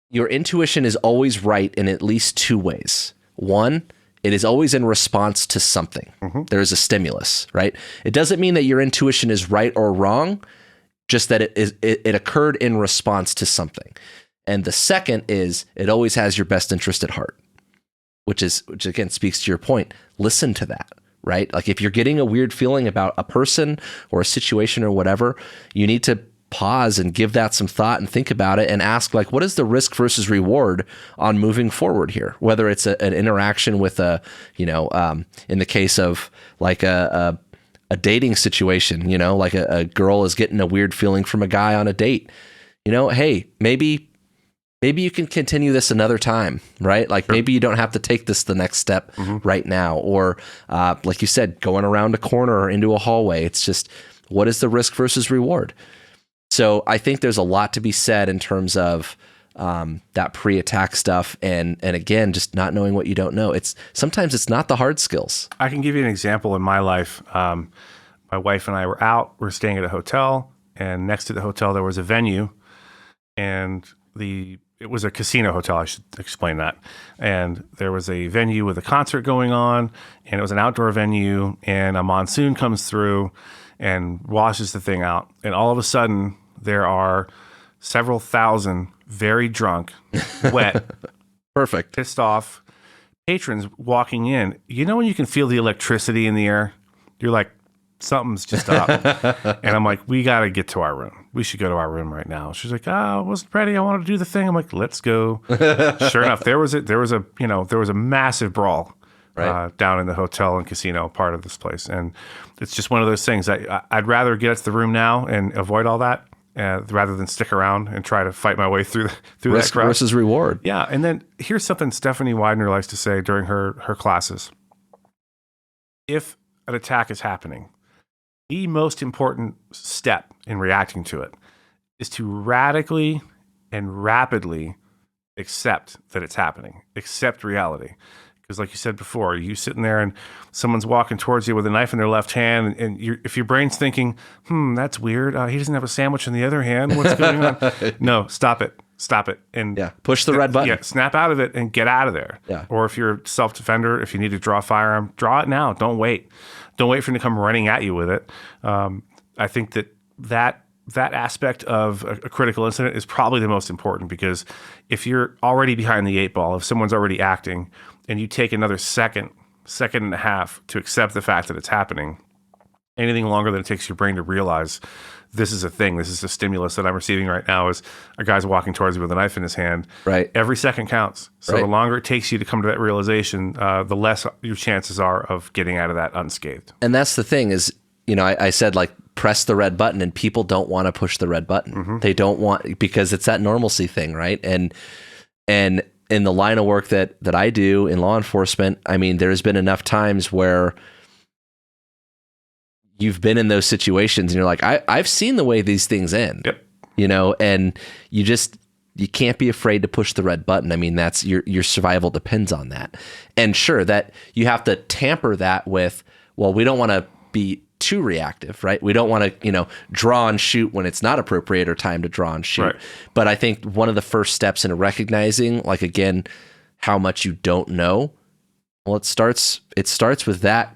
your intuition is always right in at least two ways. One, it is always in response to something. There is a stimulus, right? It doesn't mean that your intuition is right or wrong, just that it occurred in response to something. And the second is it always has your best interest at heart, which again speaks to your point. Listen to that, right? Like if you're getting a weird feeling about a person or a situation or whatever, you need to pause and give that some thought and think about it and ask, like, what is the risk versus reward on moving forward here? Whether it's an interaction with in the case of like a dating situation, like a girl is getting a weird feeling from a guy on a date, hey, maybe you can continue this another time, right? Like maybe you don't have to take this the next step right now. Or like you said, going around a corner or into a hallway, it's just, what is the risk versus reward? So I think there's a lot to be said in terms of that pre-attack stuff, and again, just not knowing what you don't know. Sometimes it's not the hard skills. I can give you an example in my life. My wife and I were out. We're staying at a hotel, and next to the hotel there was a venue, and it was a casino hotel. I should explain that. And there was a venue with a concert going on, and it was an outdoor venue, and a monsoon comes through and washes the thing out. And all of a sudden, there are several thousand very drunk, wet, perfect, pissed off patrons walking in. When you can feel the electricity in the air? You're like, something's just up. And I'm like, we got to get to our room. We should go to our room right now. She's like, I wasn't ready. I wanted to do the thing. I'm like, let's go. Sure enough, there was a massive brawl. Right. Down in the hotel and casino part of this place. And it's just one of those things. I'd rather get to the room now and avoid all that rather than stick around and try to fight my way through risk that crowd. Versus reward. Yeah. And then here's something Stephanie Widener likes to say during her classes. if an attack is happening, the most important step in reacting to it is to radically and rapidly accept that it's happening, accept reality. Because like you said before, you sitting there and someone's walking towards you with a knife in their left hand, and if your brain's thinking, that's weird, he doesn't have a sandwich in the other hand, what's going on? No, stop it. And push the red button. Yeah, snap out of it and get out of there. Yeah. Or if you're a self-defender, if you need to draw a firearm, draw it now. Don't wait. Don't wait for him to come running at you with it. I think that aspect of a critical incident is probably the most important, because if you're already behind the 8 ball, if someone's already acting, and you take another second and a half to accept the fact that it's happening, anything longer than it takes your brain to realize this is a thing, this is a stimulus that I'm receiving right now, is a guy's walking towards me with a knife in his hand. Right. Every second counts. So the longer it takes you to come to that realization, the less your chances are of getting out of that unscathed. And that's the thing is, I said, like, press the red button, and people don't want to push the red button. Mm-hmm. They don't want, because it's that normalcy thing, right? And in the line of work that I do in law enforcement, I mean, there's been enough times where you've been in those situations and you're like, I've seen the way these things end. Yep. And you can't be afraid to push the red button. I mean, that's your survival depends on that. And sure, that you have to tamper that with, well, we don't want to be too reactive, right? We don't want to, draw and shoot when it's not appropriate or time to draw and shoot. Right. But I think one of the first steps in recognizing, like, again, how much you don't know, well, it starts with that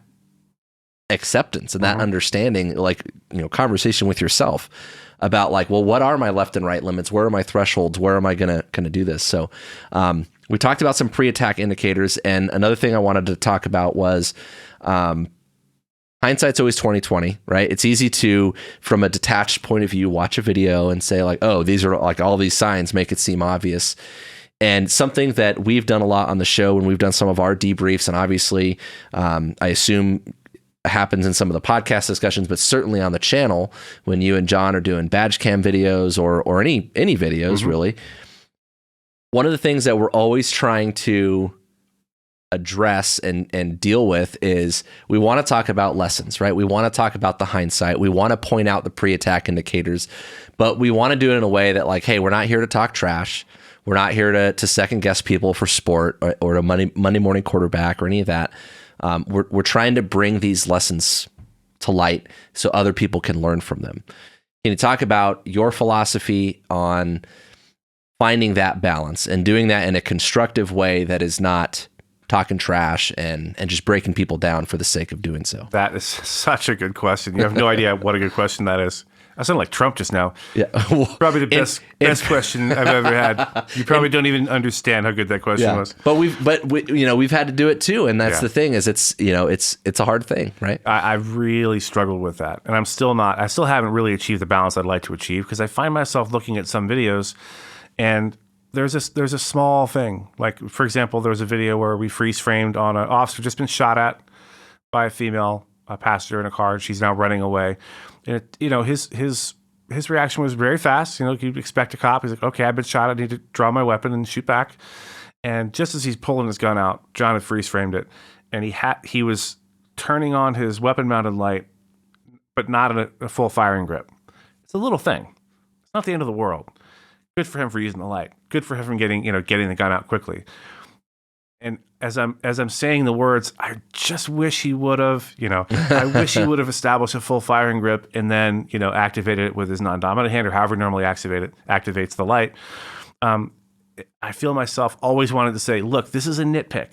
acceptance and that understanding, like, conversation with yourself about, like, well, what are my left and right limits? Where are my thresholds? Where am I gonna do this? So we talked about some pre-attack indicators, and another thing I wanted to talk about was hindsight's always 20/20, right? It's easy to, from a detached point of view, watch a video and say, like, oh, these are, like, all these signs make it seem obvious. And something that we've done a lot on the show when we've done some of our debriefs, and obviously I assume happens in some of the podcast discussions, but certainly on the channel when you and John are doing badge cam videos or any videos, really. One of the things that we're always trying to address and deal with is we want to talk about lessons, right? We want to talk about the hindsight. We want to point out the pre-attack indicators, but we want to do it in a way that, like, hey, we're not here to talk trash. We're not here to second guess people for sport or a Monday morning quarterback or any of that. We're trying to bring these lessons to light so other people can learn from them. Can you talk about your philosophy on finding that balance and doing that in a constructive way that is not talking trash and just breaking people down for the sake of doing so? That is such a good question. You have no idea what a good question that is. I sound like Trump just now. Yeah. Probably the best question I've ever had. You probably don't even understand how good that question was. But we've had to do it too, and that's the thing is it's a hard thing, right? I've really struggled with that, and I still haven't really achieved the balance I'd like to achieve, because I find myself looking at some videos and there's a small thing. Like, for example, there was a video where we freeze framed on an officer just been shot at by a female passenger in a car, and she's now running away. And his reaction was very fast. You'd expect a cop. He's like, okay, I've been shot. I need to draw my weapon and shoot back. And just as he's pulling his gun out, John had freeze framed it, and he was turning on his weapon mounted light, but not in a full firing grip. It's a little thing. It's not the end of the world. Good for him for using the light. Good for him for getting the gun out quickly. And as I'm saying the words, I just wish he would have, I wish he would have established a full firing grip and then, activated it with his non-dominant hand or however normally activates the light. I feel myself always wanted to say, look, this is a nitpick.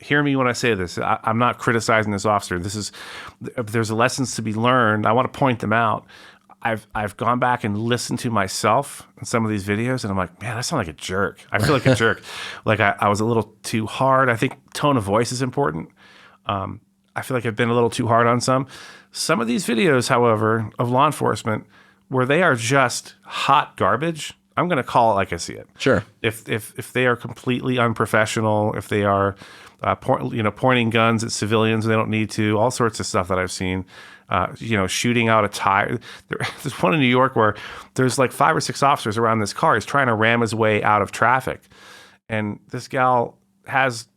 Hear me when I say this. I'm not criticizing this officer. There's lessons to be learned. I want to point them out. I've gone back and listened to myself in some of these videos, and I'm like, man, I sound like a jerk. I feel like a jerk. Like I was a little too hard. I think tone of voice is important. I feel like I've been a little too hard on some. Some of these videos, however, of law enforcement, where they are just hot garbage, I'm going to call it like I see it. Sure. If they are completely unprofessional, if they are pointing guns at civilians when they don't need to, all sorts of stuff that I've seen. Shooting out a tire. There's one in New York where there's like 5 or 6 officers around this car. He's trying to ram his way out of traffic, and this gal has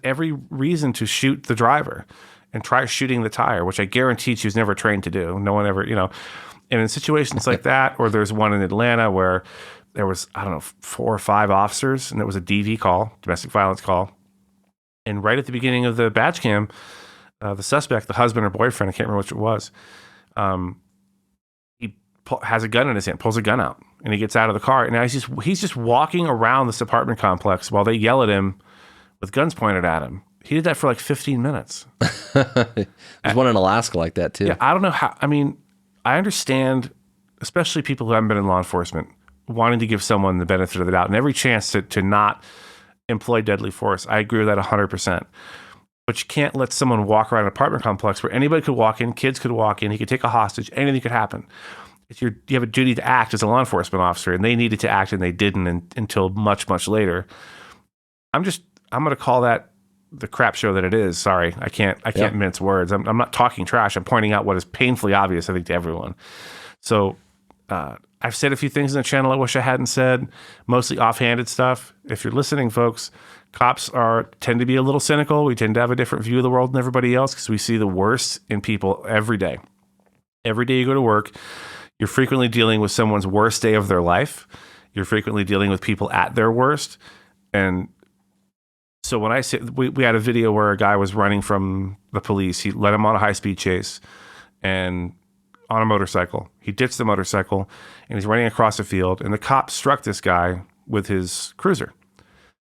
every reason to shoot the driver. and try shooting the tire, which I guarantee she was never trained to do. No one ever, And in situations like that, or there's one in Atlanta where there was, 4 or 5 officers, and it was a DV call, domestic violence call. And right at the beginning of the badge cam, the suspect, the husband or boyfriend, I can't remember which it was, he has a gun in his hand, pulls a gun out, and he gets out of the car. And now he's just walking around this apartment complex while they yell at him with guns pointed at him. He did that for like 15 minutes. There's one in Alaska like that too. Yeah, I don't know how. I mean, I understand, especially people who haven't been in law enforcement, wanting to give someone the benefit of the doubt and every chance to not employ deadly force. I agree with that 100%. But you can't let someone walk around an apartment complex where anybody could walk in, kids could walk in, he could take a hostage, anything could happen. You have a duty to act as a law enforcement officer, and they needed to act and they didn't until much, much later. I'm going to call that the crap show that it is. Sorry, I can't mince words. I'm not talking trash. I'm pointing out what is painfully obvious, I think, to everyone. So I've said a few things in the channel I wish I hadn't said, mostly offhanded stuff. If you're listening, folks, cops tend to be a little cynical. We tend to have a different view of the world than everybody else because we see the worst in people every day. Every day you go to work, you're frequently dealing with someone's worst day of their life. You're frequently dealing with people at their worst. And so when I say we had a video where a guy was running from the police, he led him on a high-speed chase and on a motorcycle. He ditched the motorcycle and he's running across a field, and the cop struck this guy with his cruiser.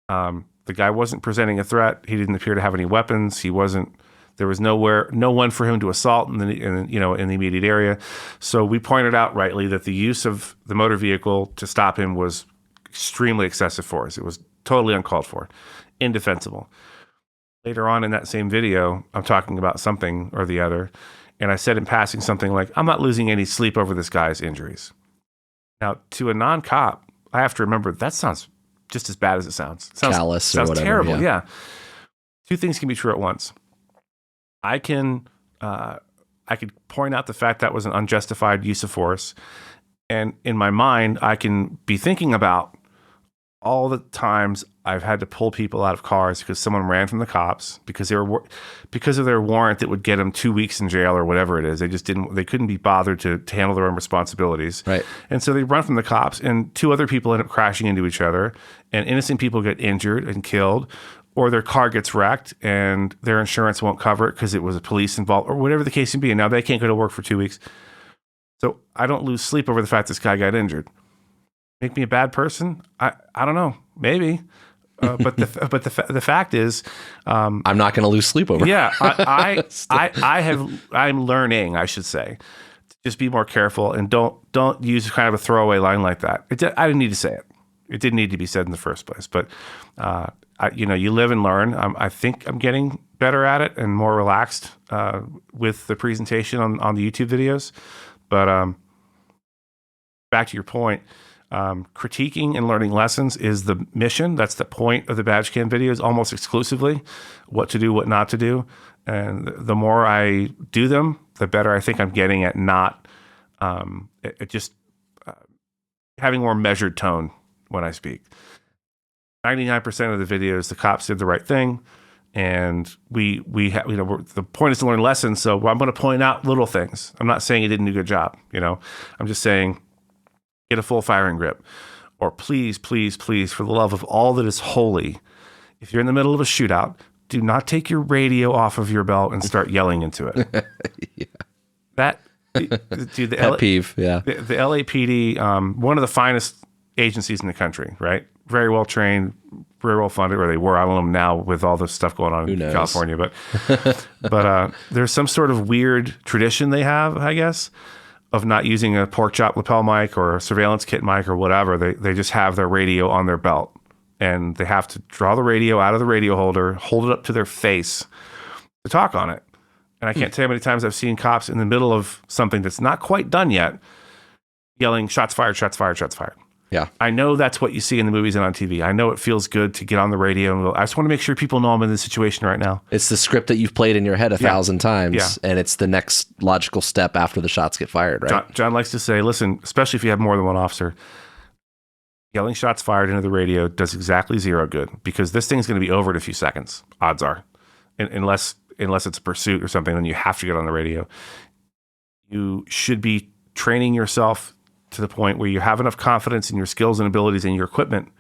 The guy wasn't presenting a threat. He didn't appear to have any weapons. There was no one for him to assault in the immediate area. So we pointed out rightly that the use of the motor vehicle to stop him was extremely excessive force. It was totally uncalled for, indefensible. Later on in that same video, I'm talking about something or the other, and I said in passing something like, I'm not losing any sleep over this guy's injuries. Now, to a non-cop, I have to remember that sounds just as bad as it sounds. Callous or whatever. Terrible, yeah. Two things can be true at once. I could point out the fact that was an unjustified use of force, and in my mind, I can be thinking about all the times I've had to pull people out of cars because someone ran from the cops because of their warrant that would get them 2 weeks in jail or whatever it is. They couldn't be bothered to handle their own responsibilities. Right. And so they run from the cops, and 2 other people end up crashing into each other, and innocent people get injured and killed, or their car gets wrecked and their insurance won't cover it because it was a police involved, or whatever the case may be. And now they can't go to work for 2 weeks. So I don't lose sleep over the fact this guy got injured. Make me a bad person? I don't know. Maybe. But the fact is, I'm not going to lose sleep over. Yeah, I'm learning, I should say, to just be more careful and don't use kind of a throwaway line like that. I didn't need to say it. It didn't need to be said in the first place. But you live and learn. I think I'm getting better at it and more relaxed with the presentation on the YouTube videos. But back to your point. Critiquing and learning lessons is the mission. That's the point of the badge cam videos, almost exclusively. What to do, what not to do. And the more I do them, the better I think I'm getting at not having more measured tone when I speak. 99% of the videos, the cops did the right thing. And we have, the point is to learn lessons. So I'm going to point out little things. I'm not saying he didn't do a good job. I'm just saying, get a full firing grip. Or please, please, please, for the love of all that is holy, if you're in the middle of a shootout, do not take your radio off of your belt and start yelling into it. Yeah. That, dude, pet peeve, yeah. The LAPD, one of the finest agencies in the country, right? Very well trained, very well funded, or they were. I don't know now with all this stuff going on in California, but there's some sort of weird tradition they have, I guess, of not using a pork chop lapel mic or a surveillance kit mic or whatever. They just have their radio on their belt, and they have to draw the radio out of the radio holder, hold it up to their face to talk on it. And I can't tell you how many times I've seen cops in the middle of something that's not quite done yet, yelling, shots fired, shots fired, shots fired. Yeah. I know that's what you see in the movies and on TV. I know it feels good to get on the radio and go, I just want to make sure people know I'm in this situation right now. It's the script that you've played in your head 1,000 times, and it's the next logical step after the shots get fired, right? John likes to say, listen, especially if you have more than one officer, yelling shots fired into the radio does exactly zero good because this thing's going to be over in a few seconds, odds are, unless unless it's a pursuit or something, then you have to get on the radio. You should be training yourself to the point where you have enough confidence in your skills and abilities and your equipment,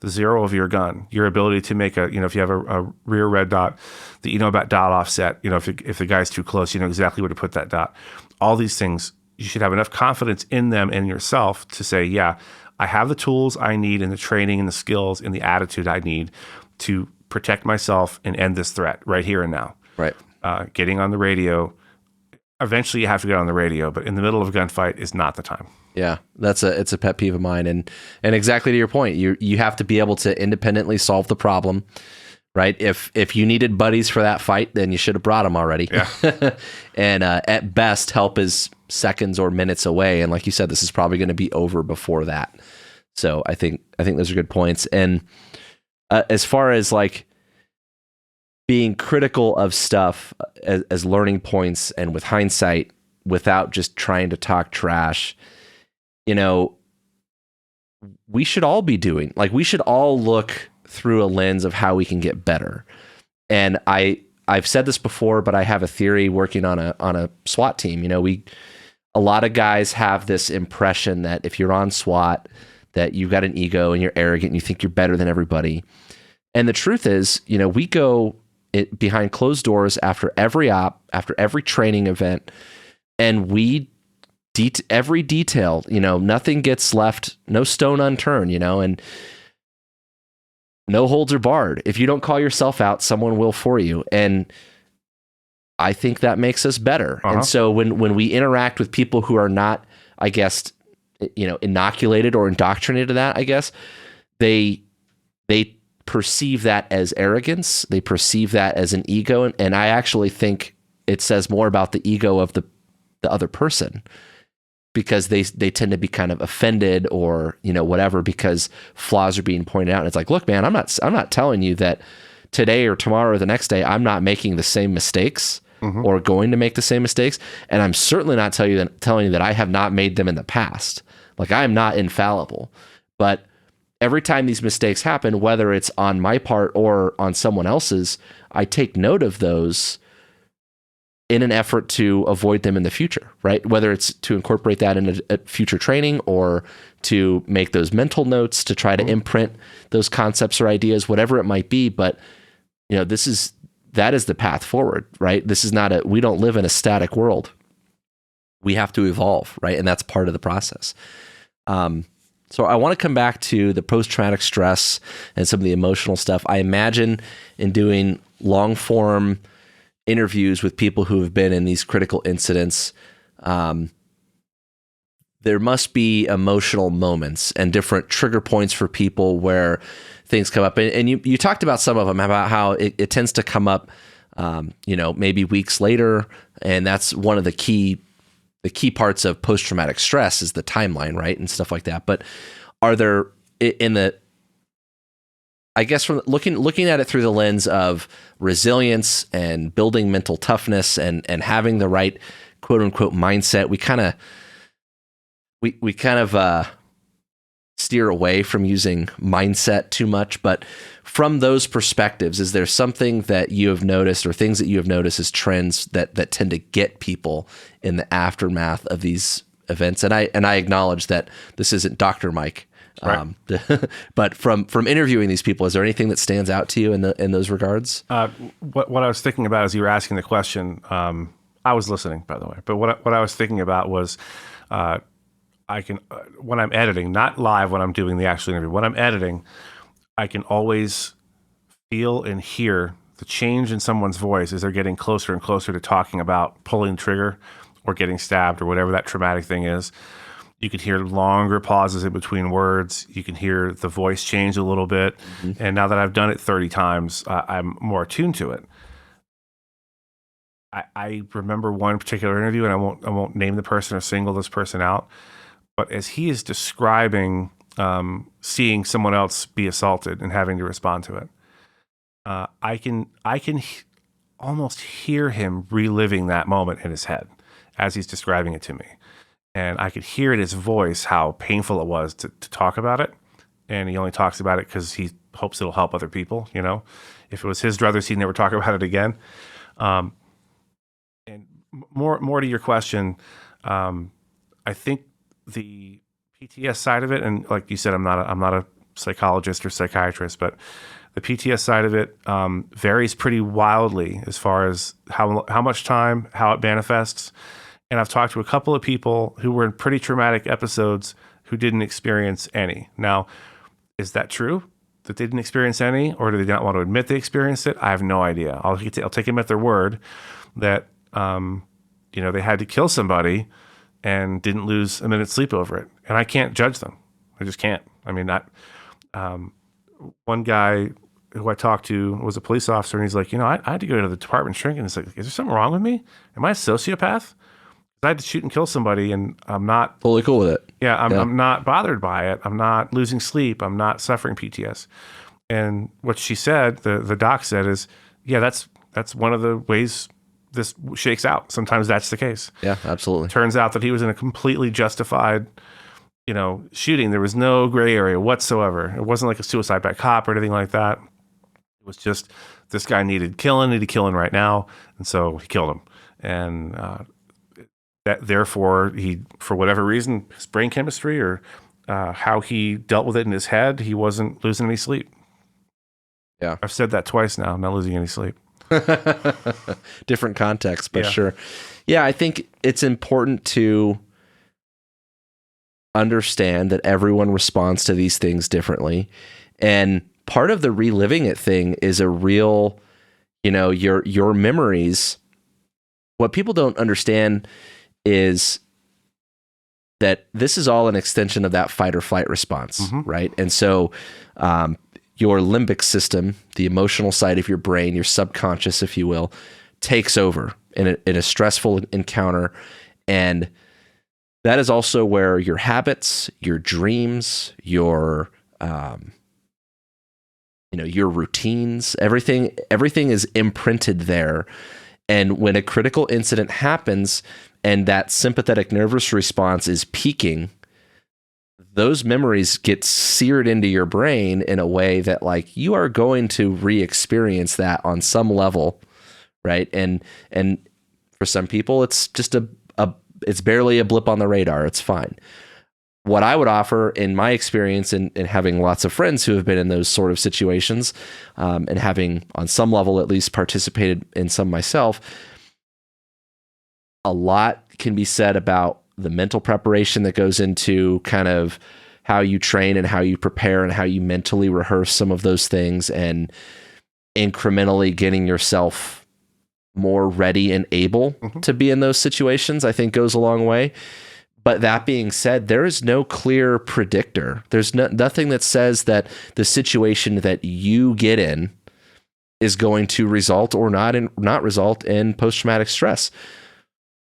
the zero of your gun, your ability to make if you have a rear red dot, that you know about dot offset, if the guy's too close, you know exactly where to put that dot. All these things, you should have enough confidence in them and yourself to say, yeah, I have the tools I need and the training and the skills and the attitude I need to protect myself and end this threat right here and now. Right. Getting on the radio, eventually you have to get on the radio, but in the middle of a gunfight is not the time. Yeah, it's a pet peeve of mine, and exactly to your point, you have to be able to independently solve the problem, right? If you needed buddies for that fight, then you should have brought them already. Yeah. And at best, help is seconds or minutes away, and like you said, this is probably going to be over before that. So I think those are good points. And as far as like being critical of stuff as learning points and with hindsight, without just trying to talk trash. We should all be doing, like, we should all look through a lens of how we can get better. And I've said this before, but I have a theory working on a SWAT team. A lot of guys have this impression that if you're on SWAT, that you've got an ego and you're arrogant and you think you're better than everybody. And the truth is, we go behind closed doors after every op, after every training event, and we every detail, nothing gets left, no stone unturned, and no holds are barred. If you don't call yourself out, someone will for you. And I think that makes us better. Uh-huh. And so when we interact with people who are not, I guess, inoculated or indoctrinated to that, I guess, they perceive that as arrogance. They perceive that as an ego. And I actually think it says more about the ego of the other person, because they tend to be kind of offended or, whatever, because flaws are being pointed out. And it's like, look, man, I'm not telling you that today or tomorrow or the next day, I'm not making the same mistakes or going to make the same mistakes. And I'm certainly not telling you that I have not made them in the past. Like, I am not infallible, but every time these mistakes happen, whether it's on my part or on someone else's, I take note of those in an effort to avoid them in the future, right? Whether it's to incorporate that in a future training or to make those mental notes to try to imprint those concepts or ideas, whatever it might be. But, that is the path forward, right? This is not we don't live in a static world. We have to evolve, right? And that's part of the process. So I want to come back to the post-traumatic stress and some of the emotional stuff. I imagine in doing long form interviews with people who have been in these critical incidents, there must be emotional moments and different trigger points for people where things come up. And you talked about some of them, about how it tends to come up, maybe weeks later. And that's one of the key parts of post-traumatic stress is the timeline, right? And stuff like that. But are there, I guess from looking at it through the lens of resilience and building mental toughness and having the right quote unquote mindset, we kind of steer away from using mindset too much. But from those perspectives, is there something that you have noticed or things that you have noticed as trends that tend to get people in the aftermath of these events? And I acknowledge that this isn't Dr. Mike. Right. But from interviewing these people, is there anything that stands out to you in those regards? What I was thinking about as you were asking the question, I was listening, by the way. But what I was thinking about was, I can when I'm editing, not live when I'm doing the actual interview. When I'm editing, I can always feel and hear the change in someone's voice as they're getting closer and closer to talking about pulling the trigger or getting stabbed or whatever that traumatic thing is. You can hear longer pauses in between words. You can hear the voice change a little bit. Mm-hmm. And now that I've done it 30 times, I'm more attuned to it. I remember one particular interview, and I won't name the person or single this person out, but as he is describing seeing someone else be assaulted and having to respond to it, I can almost hear him reliving that moment in his head as he's describing it to me. And I could hear in his voice how painful it was to talk about it. And he only talks about it because he hopes it'll help other people, If it was his druthers, he'd never talk about it again. And more to your question, I think the PTS side of it, and like you said, I'm not a psychologist or psychiatrist, but the PTS side of it varies pretty wildly as far as how much time, how it manifests. And I've talked to a couple of people who were in pretty traumatic episodes who didn't experience any. Now, is that true, that they didn't experience any, or do they not want to admit they experienced it? I have no idea. I'll take them at their word that they had to kill somebody and didn't lose a minute's sleep over it. And I can't judge them. I just can't. I mean, one guy who I talked to was a police officer, and he's like, I had to go to the department shrink, and it's like, is there something wrong with me? Am I a sociopath? I had to shoot and kill somebody, and I'm not totally cool with it. Yeah, I'm not bothered by it. I'm not losing sleep. I'm not suffering PTS. And what she said, the doc said, is, yeah, that's one of the ways this shakes out. Sometimes that's the case. Yeah, absolutely. Turns out that he was in a completely justified, shooting. There was no gray area whatsoever. It wasn't like a suicide by cop or anything like that. It was just this guy needed killing right now, and so he killed him. And that therefore he, for whatever reason, his brain chemistry or how he dealt with it in his head, he wasn't losing any sleep. Yeah, I've said that twice now. I'm not losing any sleep. Different context, but sure. Yeah, I think it's important to understand that everyone responds to these things differently. And part of the reliving it thing is a real, your memories. What people don't understand is that this is all an extension of that fight or flight response, right? And so your limbic system, the emotional side of your brain, your subconscious, if you will, takes over in a stressful encounter. And that is also where your habits, your dreams, your routines, everything is imprinted there. And when a critical incident happens and that sympathetic nervous response is peaking, those memories get seared into your brain in a way that, like, you are going to re-experience that on some level, right? And for some people, it's just it's barely a blip on the radar. It's fine. What I would offer, in my experience, and having lots of friends who have been in those sort of situations, and having on some level at least participated in some myself, a lot can be said about the mental preparation that goes into kind of how you train and how you prepare and how you mentally rehearse some of those things, and incrementally getting yourself more ready and able to be in those situations, I think goes a long way. But that being said, there is no clear predictor. There's nothing that says that the situation that you get in is going to result or not result in post-traumatic stress.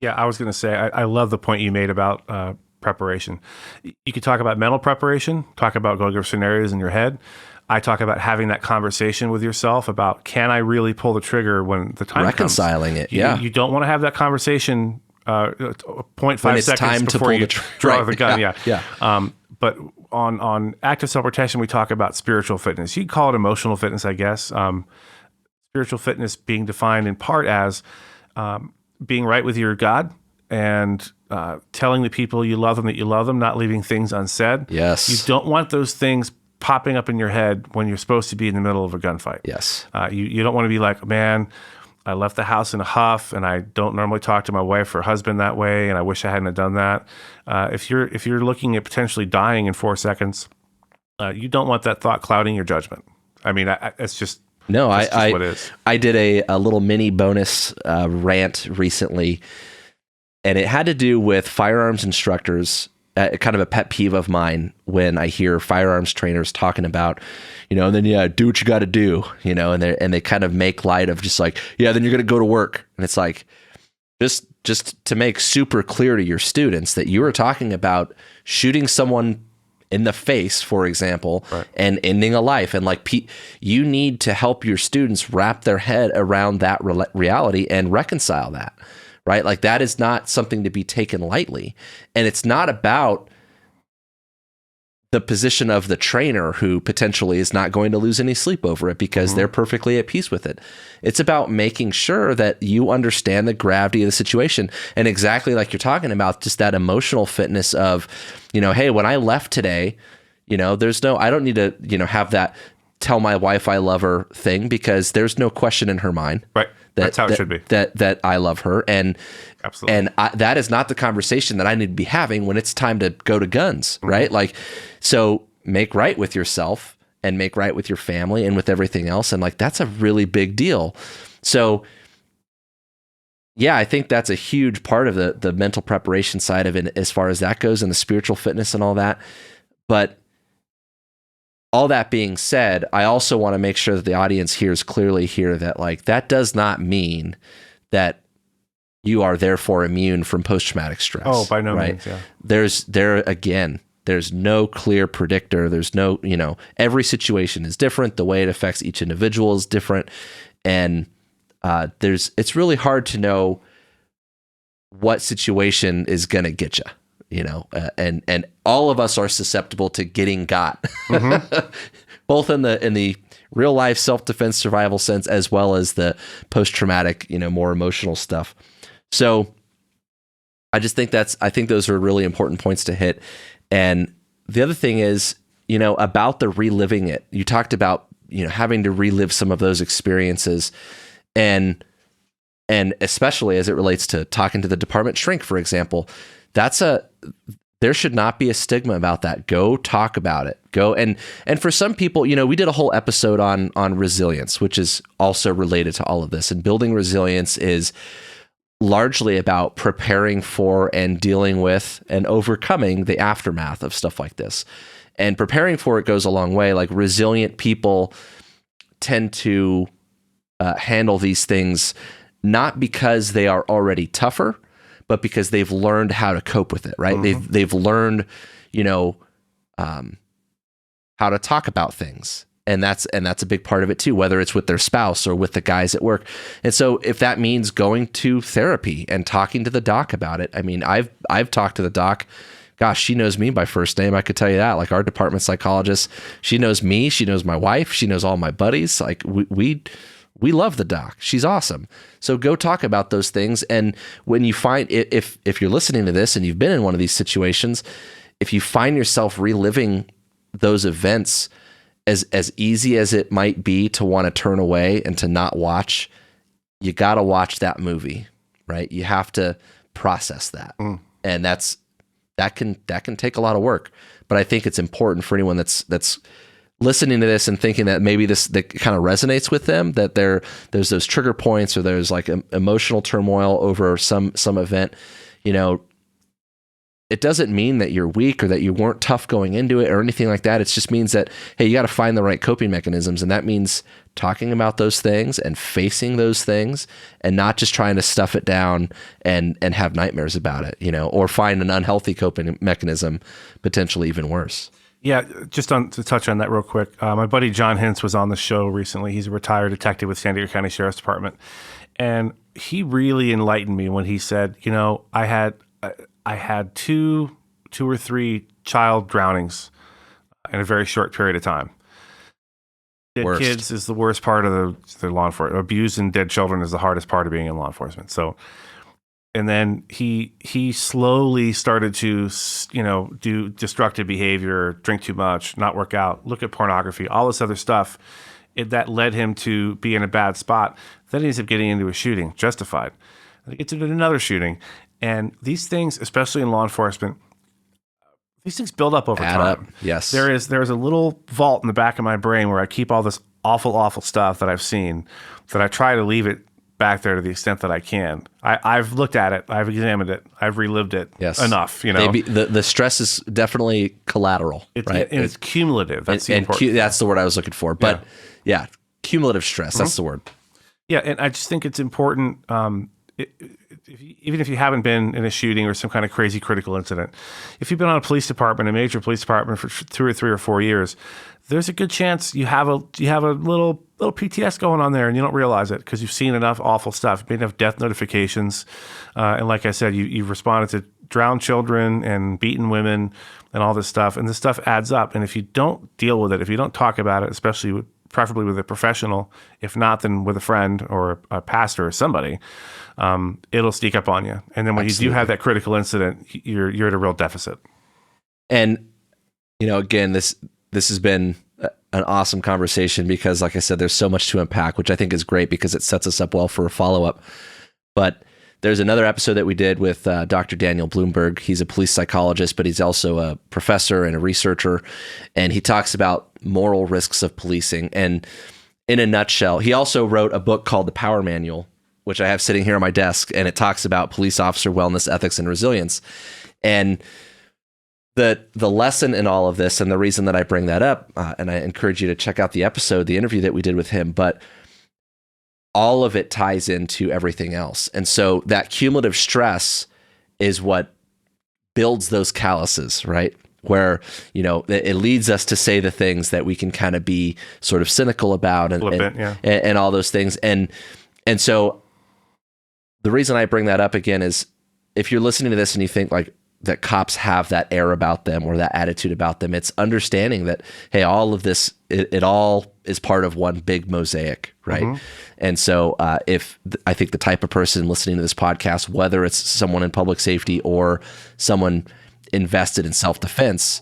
Yeah, I was going to say, I love the point you made about preparation. You could talk about mental preparation, talk about going over scenarios in your head. I talk about having that conversation with yourself about, can I really pull the trigger when the time reconciling comes? It, yeah. You don't want to have that conversation 0.5 when it's seconds time before you draw the gun. Yeah. Yeah. But on active self-protection, we talk about spiritual fitness. You can call it emotional fitness, I guess. Spiritual fitness being defined in part as being right with your God and telling the people you love them that you love them, not leaving things unsaid. Yes. You don't want those things popping up in your head when you're supposed to be in the middle of a gunfight. Yes. You don't want to be like, man, I left the house in a huff, and I don't normally talk to my wife or husband that way, and I wish I hadn't have done that. If you're looking at potentially dying in 4 seconds, you don't want that thought clouding your judgment. I mean, it's just no. That's just what it is. I did a little mini bonus rant recently, and it had to do with firearms instructors. Kind of a pet peeve of mine when I hear firearms trainers talking about, and then do what you got to do, and they kind of make light of just like, yeah, then you're going to go to work, and it's like, just to make super clear to your students that you are talking about shooting someone in the face, for example, right, and ending a life, and like you need to help your students wrap their head around that reality and reconcile that. Right? Like, that is not something to be taken lightly. And it's not about the position of the trainer who potentially is not going to lose any sleep over it because they're perfectly at peace with it. It's about making sure that you understand the gravity of the situation, and exactly like you're talking about, just that emotional fitness of, hey, when I left today, I don't need to, have that tell my wife I love her thing, because there's no question in her mind. Right. That's how it should be. That I love her. And absolutely. And that is not the conversation that I need to be having when it's time to go to guns, right? Like, so make right with yourself and make right with your family and with everything else. And like, that's a really big deal. So yeah, I think that's a huge part of the mental preparation side of it as far as that goes, and the spiritual fitness and all that. But all that being said, I also want to make sure that the audience hears clearly here that like, that does not mean that you are therefore immune from post-traumatic stress. Oh, by no means, yeah. There's no clear predictor. There's no, every situation is different. The way it affects each individual is different. And it's really hard to know what situation is going to get you, and all of us are susceptible to getting got, both in the real life self-defense survival sense, as well as the post-traumatic, more emotional stuff. So I just think I think those are really important points to hit. And the other thing is, about the reliving it. You talked about, having to relive some of those experiences, and especially as it relates to talking to the department shrink, for example, there should not be a stigma about that. Go talk about it. Go and for some people, we did a whole episode on resilience, which is also related to all of this. And building resilience is largely about preparing for and dealing with and overcoming the aftermath of stuff like this. And preparing for it goes a long way. Like, resilient people tend to handle these things not because they are already tougher, but because they've learned how to cope with it, right? They've learned, how to talk about things. And that's a big part of it too, whether it's with their spouse or with the guys at work. And so if that means going to therapy and talking to the doc about it, I mean, I've talked to the doc. Gosh, she knows me by first name. I could tell you that. Like, our department psychologist, she knows me. She knows my wife. She knows all my buddies. Like, we love the doc. She's awesome. So go talk about those things. And when you find, if you're listening to this and you've been in one of these situations, if you find yourself reliving those events, as easy as it might be to want to turn away and to not watch, you got to watch that movie, right? You have to process that. And that can take a lot of work. But I think it's important for anyone that's listening to this and thinking that maybe that kind of resonates with them, that there's those trigger points, or there's like emotional turmoil over some event, it doesn't mean that you're weak or that you weren't tough going into it or anything like that. It just means that, hey, you got to find the right coping mechanisms. And that means talking about those things and facing those things, and not just trying to stuff it down and have nightmares about it, or find an unhealthy coping mechanism, potentially even worse. Yeah, just to touch on that real quick, my buddy John Hintz was on the show recently. He's a retired detective with San Diego County Sheriff's Department. And he really enlightened me when he said, I had two or three child drownings in a very short period of time. Dead kids is the worst part of the law enforcement. Abused and dead children is the hardest part of being in law enforcement. So, and then he slowly started to, do destructive behavior, drink too much, not work out, look at pornography, all this other stuff. That led him to be in a bad spot. Then he ends up getting into a shooting, justified. He gets into another shooting. And these things, especially in law enforcement, these things build up over time. Up. Yes. There's a little vault in the back of my brain where I keep all this awful, awful stuff that I've seen, that I try to leave it back there to the extent that I can. I've looked at it. I've examined it. I've relived it enough. The stress is definitely collateral, right? It's cumulative. That's the important. That's the word I was looking for. But yeah cumulative stress. That's the word. Yeah, and I just think it's important. Even if you haven't been in a shooting or some kind of crazy critical incident, if you've been on a major police department for 2 or 3 or 4 years, there's a good chance you have a little PTS going on there and you don't realize it because you've seen enough awful stuff, you've made enough death notifications, and like I said, you've responded drowned children and beaten women and all this stuff. And this stuff adds up. And if you don't deal with it, if you don't talk about it, especially preferably with a professional, if not, then with a friend or a pastor or somebody, it'll sneak up on you. And then when you do have that critical incident, you're at a real deficit. And, again, this has been an awesome conversation because, like I said, there's so much to unpack, which I think is great because it sets us up well for a follow-up. But there's another episode that we did with Dr. Daniel Bloomberg. He's a police psychologist, but he's also a professor and a researcher. And he talks about moral risks of policing. And in a nutshell, he also wrote a book called The Power Manual, which I have sitting here on my desk. And it talks about police officer wellness, ethics, and resilience. And the lesson in all of this, and the reason that I bring that up, and I encourage you to check out the episode, the interview that we did with him, but all of it ties into everything else. And so that cumulative stress is what builds those calluses, right? Where, it leads us to say the things that we can kind of be sort of cynical about and all those things. And so the reason I bring that up again is if you're listening to this and you think like that cops have that air about them or that attitude about them, it's understanding that, hey, all of this, it all is part of one big mosaic, right? Mm-hmm. And so I think the type of person listening to this podcast, whether it's someone in public safety or someone invested in self-defense,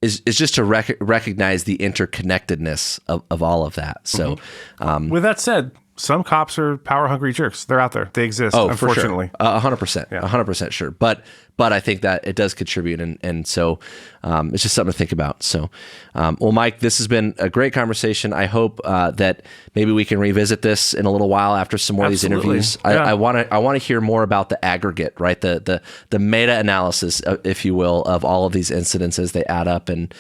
is just to recognize the interconnectedness of all of that. So with that said, some cops are power-hungry jerks. They're out there. They exist, unfortunately. For sure. 100%. 100% sure. But I think that it does contribute, and so it's just something to think about. So, well, Mike, this has been a great conversation. I hope that maybe we can revisit this in a little while after some more of these interviews. Yeah. I want to hear more about the aggregate, right? The meta-analysis, if you will, of all of these incidents as they add up, and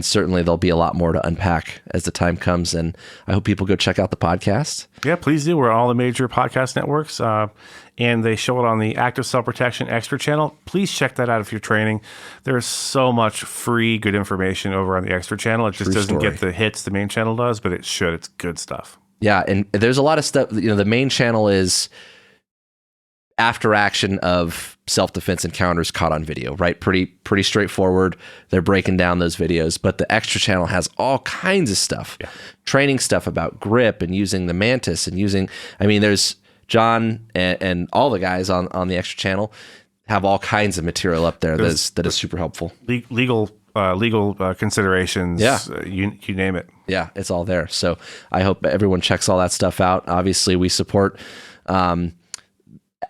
certainly there'll be a lot more to unpack as the time comes. And I hope people go check out the podcast. Yeah, please do. We're all the major podcast networks, and they show it on the Active Self-Protection Extra channel. Please check that out if you're training. There's so much free good information over on the Extra channel. It just doesn't get the hits the main channel does, but it should. It's good stuff. Yeah, and there's a lot of stuff. The main channel is after action of self-defense encounters caught on video, right? Pretty straightforward. They're breaking down those videos, but the Extra channel has all kinds of stuff, training stuff about grip and using the mantis and there's John and all the guys on the Extra channel have all kinds of material up there that is super helpful. Legal considerations, you name it. Yeah, it's all there. So I hope everyone checks all that stuff out. Obviously, we support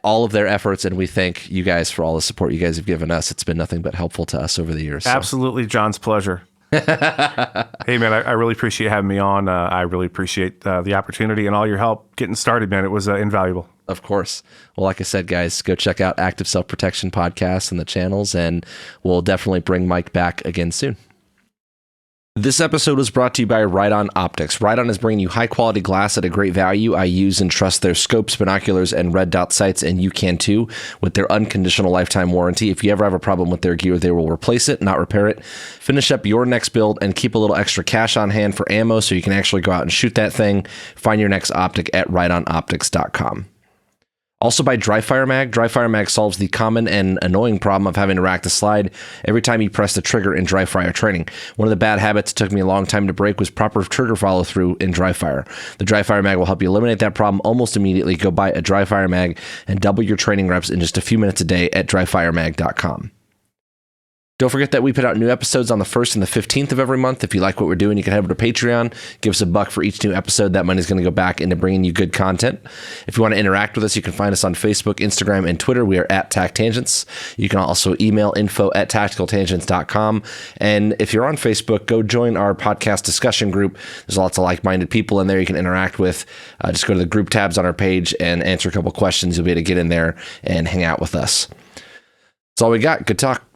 all of their efforts, and we thank you guys for all the support you guys have given us. It's been nothing but helpful to us over the years. So. Absolutely, John's pleasure. Hey, man, I really appreciate having me on. I really appreciate the opportunity and all your help getting started, man. It was invaluable. Of course. Well, like I said, guys, go check out Active Self-Protection Podcast and the channels, and we'll definitely bring Mike back again soon. This episode was brought to you by Ride-On Optics. Ride-On is bringing you high-quality glass at a great value. I use and trust their scopes, binoculars, and red dot sights, and you can too, with their unconditional lifetime warranty. If you ever have a problem with their gear, they will replace it, not repair it. Finish up your next build and keep a little extra cash on hand for ammo so you can actually go out and shoot that thing. Find your next optic at rideonoptics.com. Also by Dry Fire Mag. Dry Fire Mag solves the common and annoying problem of having to rack the slide every time you press the trigger in dry fire training. One of the bad habits it took me a long time to break was proper trigger follow through in dry fire. The Dry Fire Mag will help you eliminate that problem almost immediately. Go buy a Dry Fire Mag and double your training reps in just a few minutes a day at dryfiremag.com. Don't forget that we put out new episodes on the 1st and the 15th of every month. If you like what we're doing, you can head over to Patreon, give us $1 for each new episode. That money is going to go back into bringing you good content. If you want to interact with us, you can find us on Facebook, Instagram, and Twitter. We are at TacTangents. You can also email info@tacticaltangents.com. And if you're on Facebook, go join our podcast discussion group. There's lots of like-minded people in there you can interact with. Just go to the group tabs on our page and answer a couple questions. You'll be able to get in there and hang out with us. That's all we got. Good talk.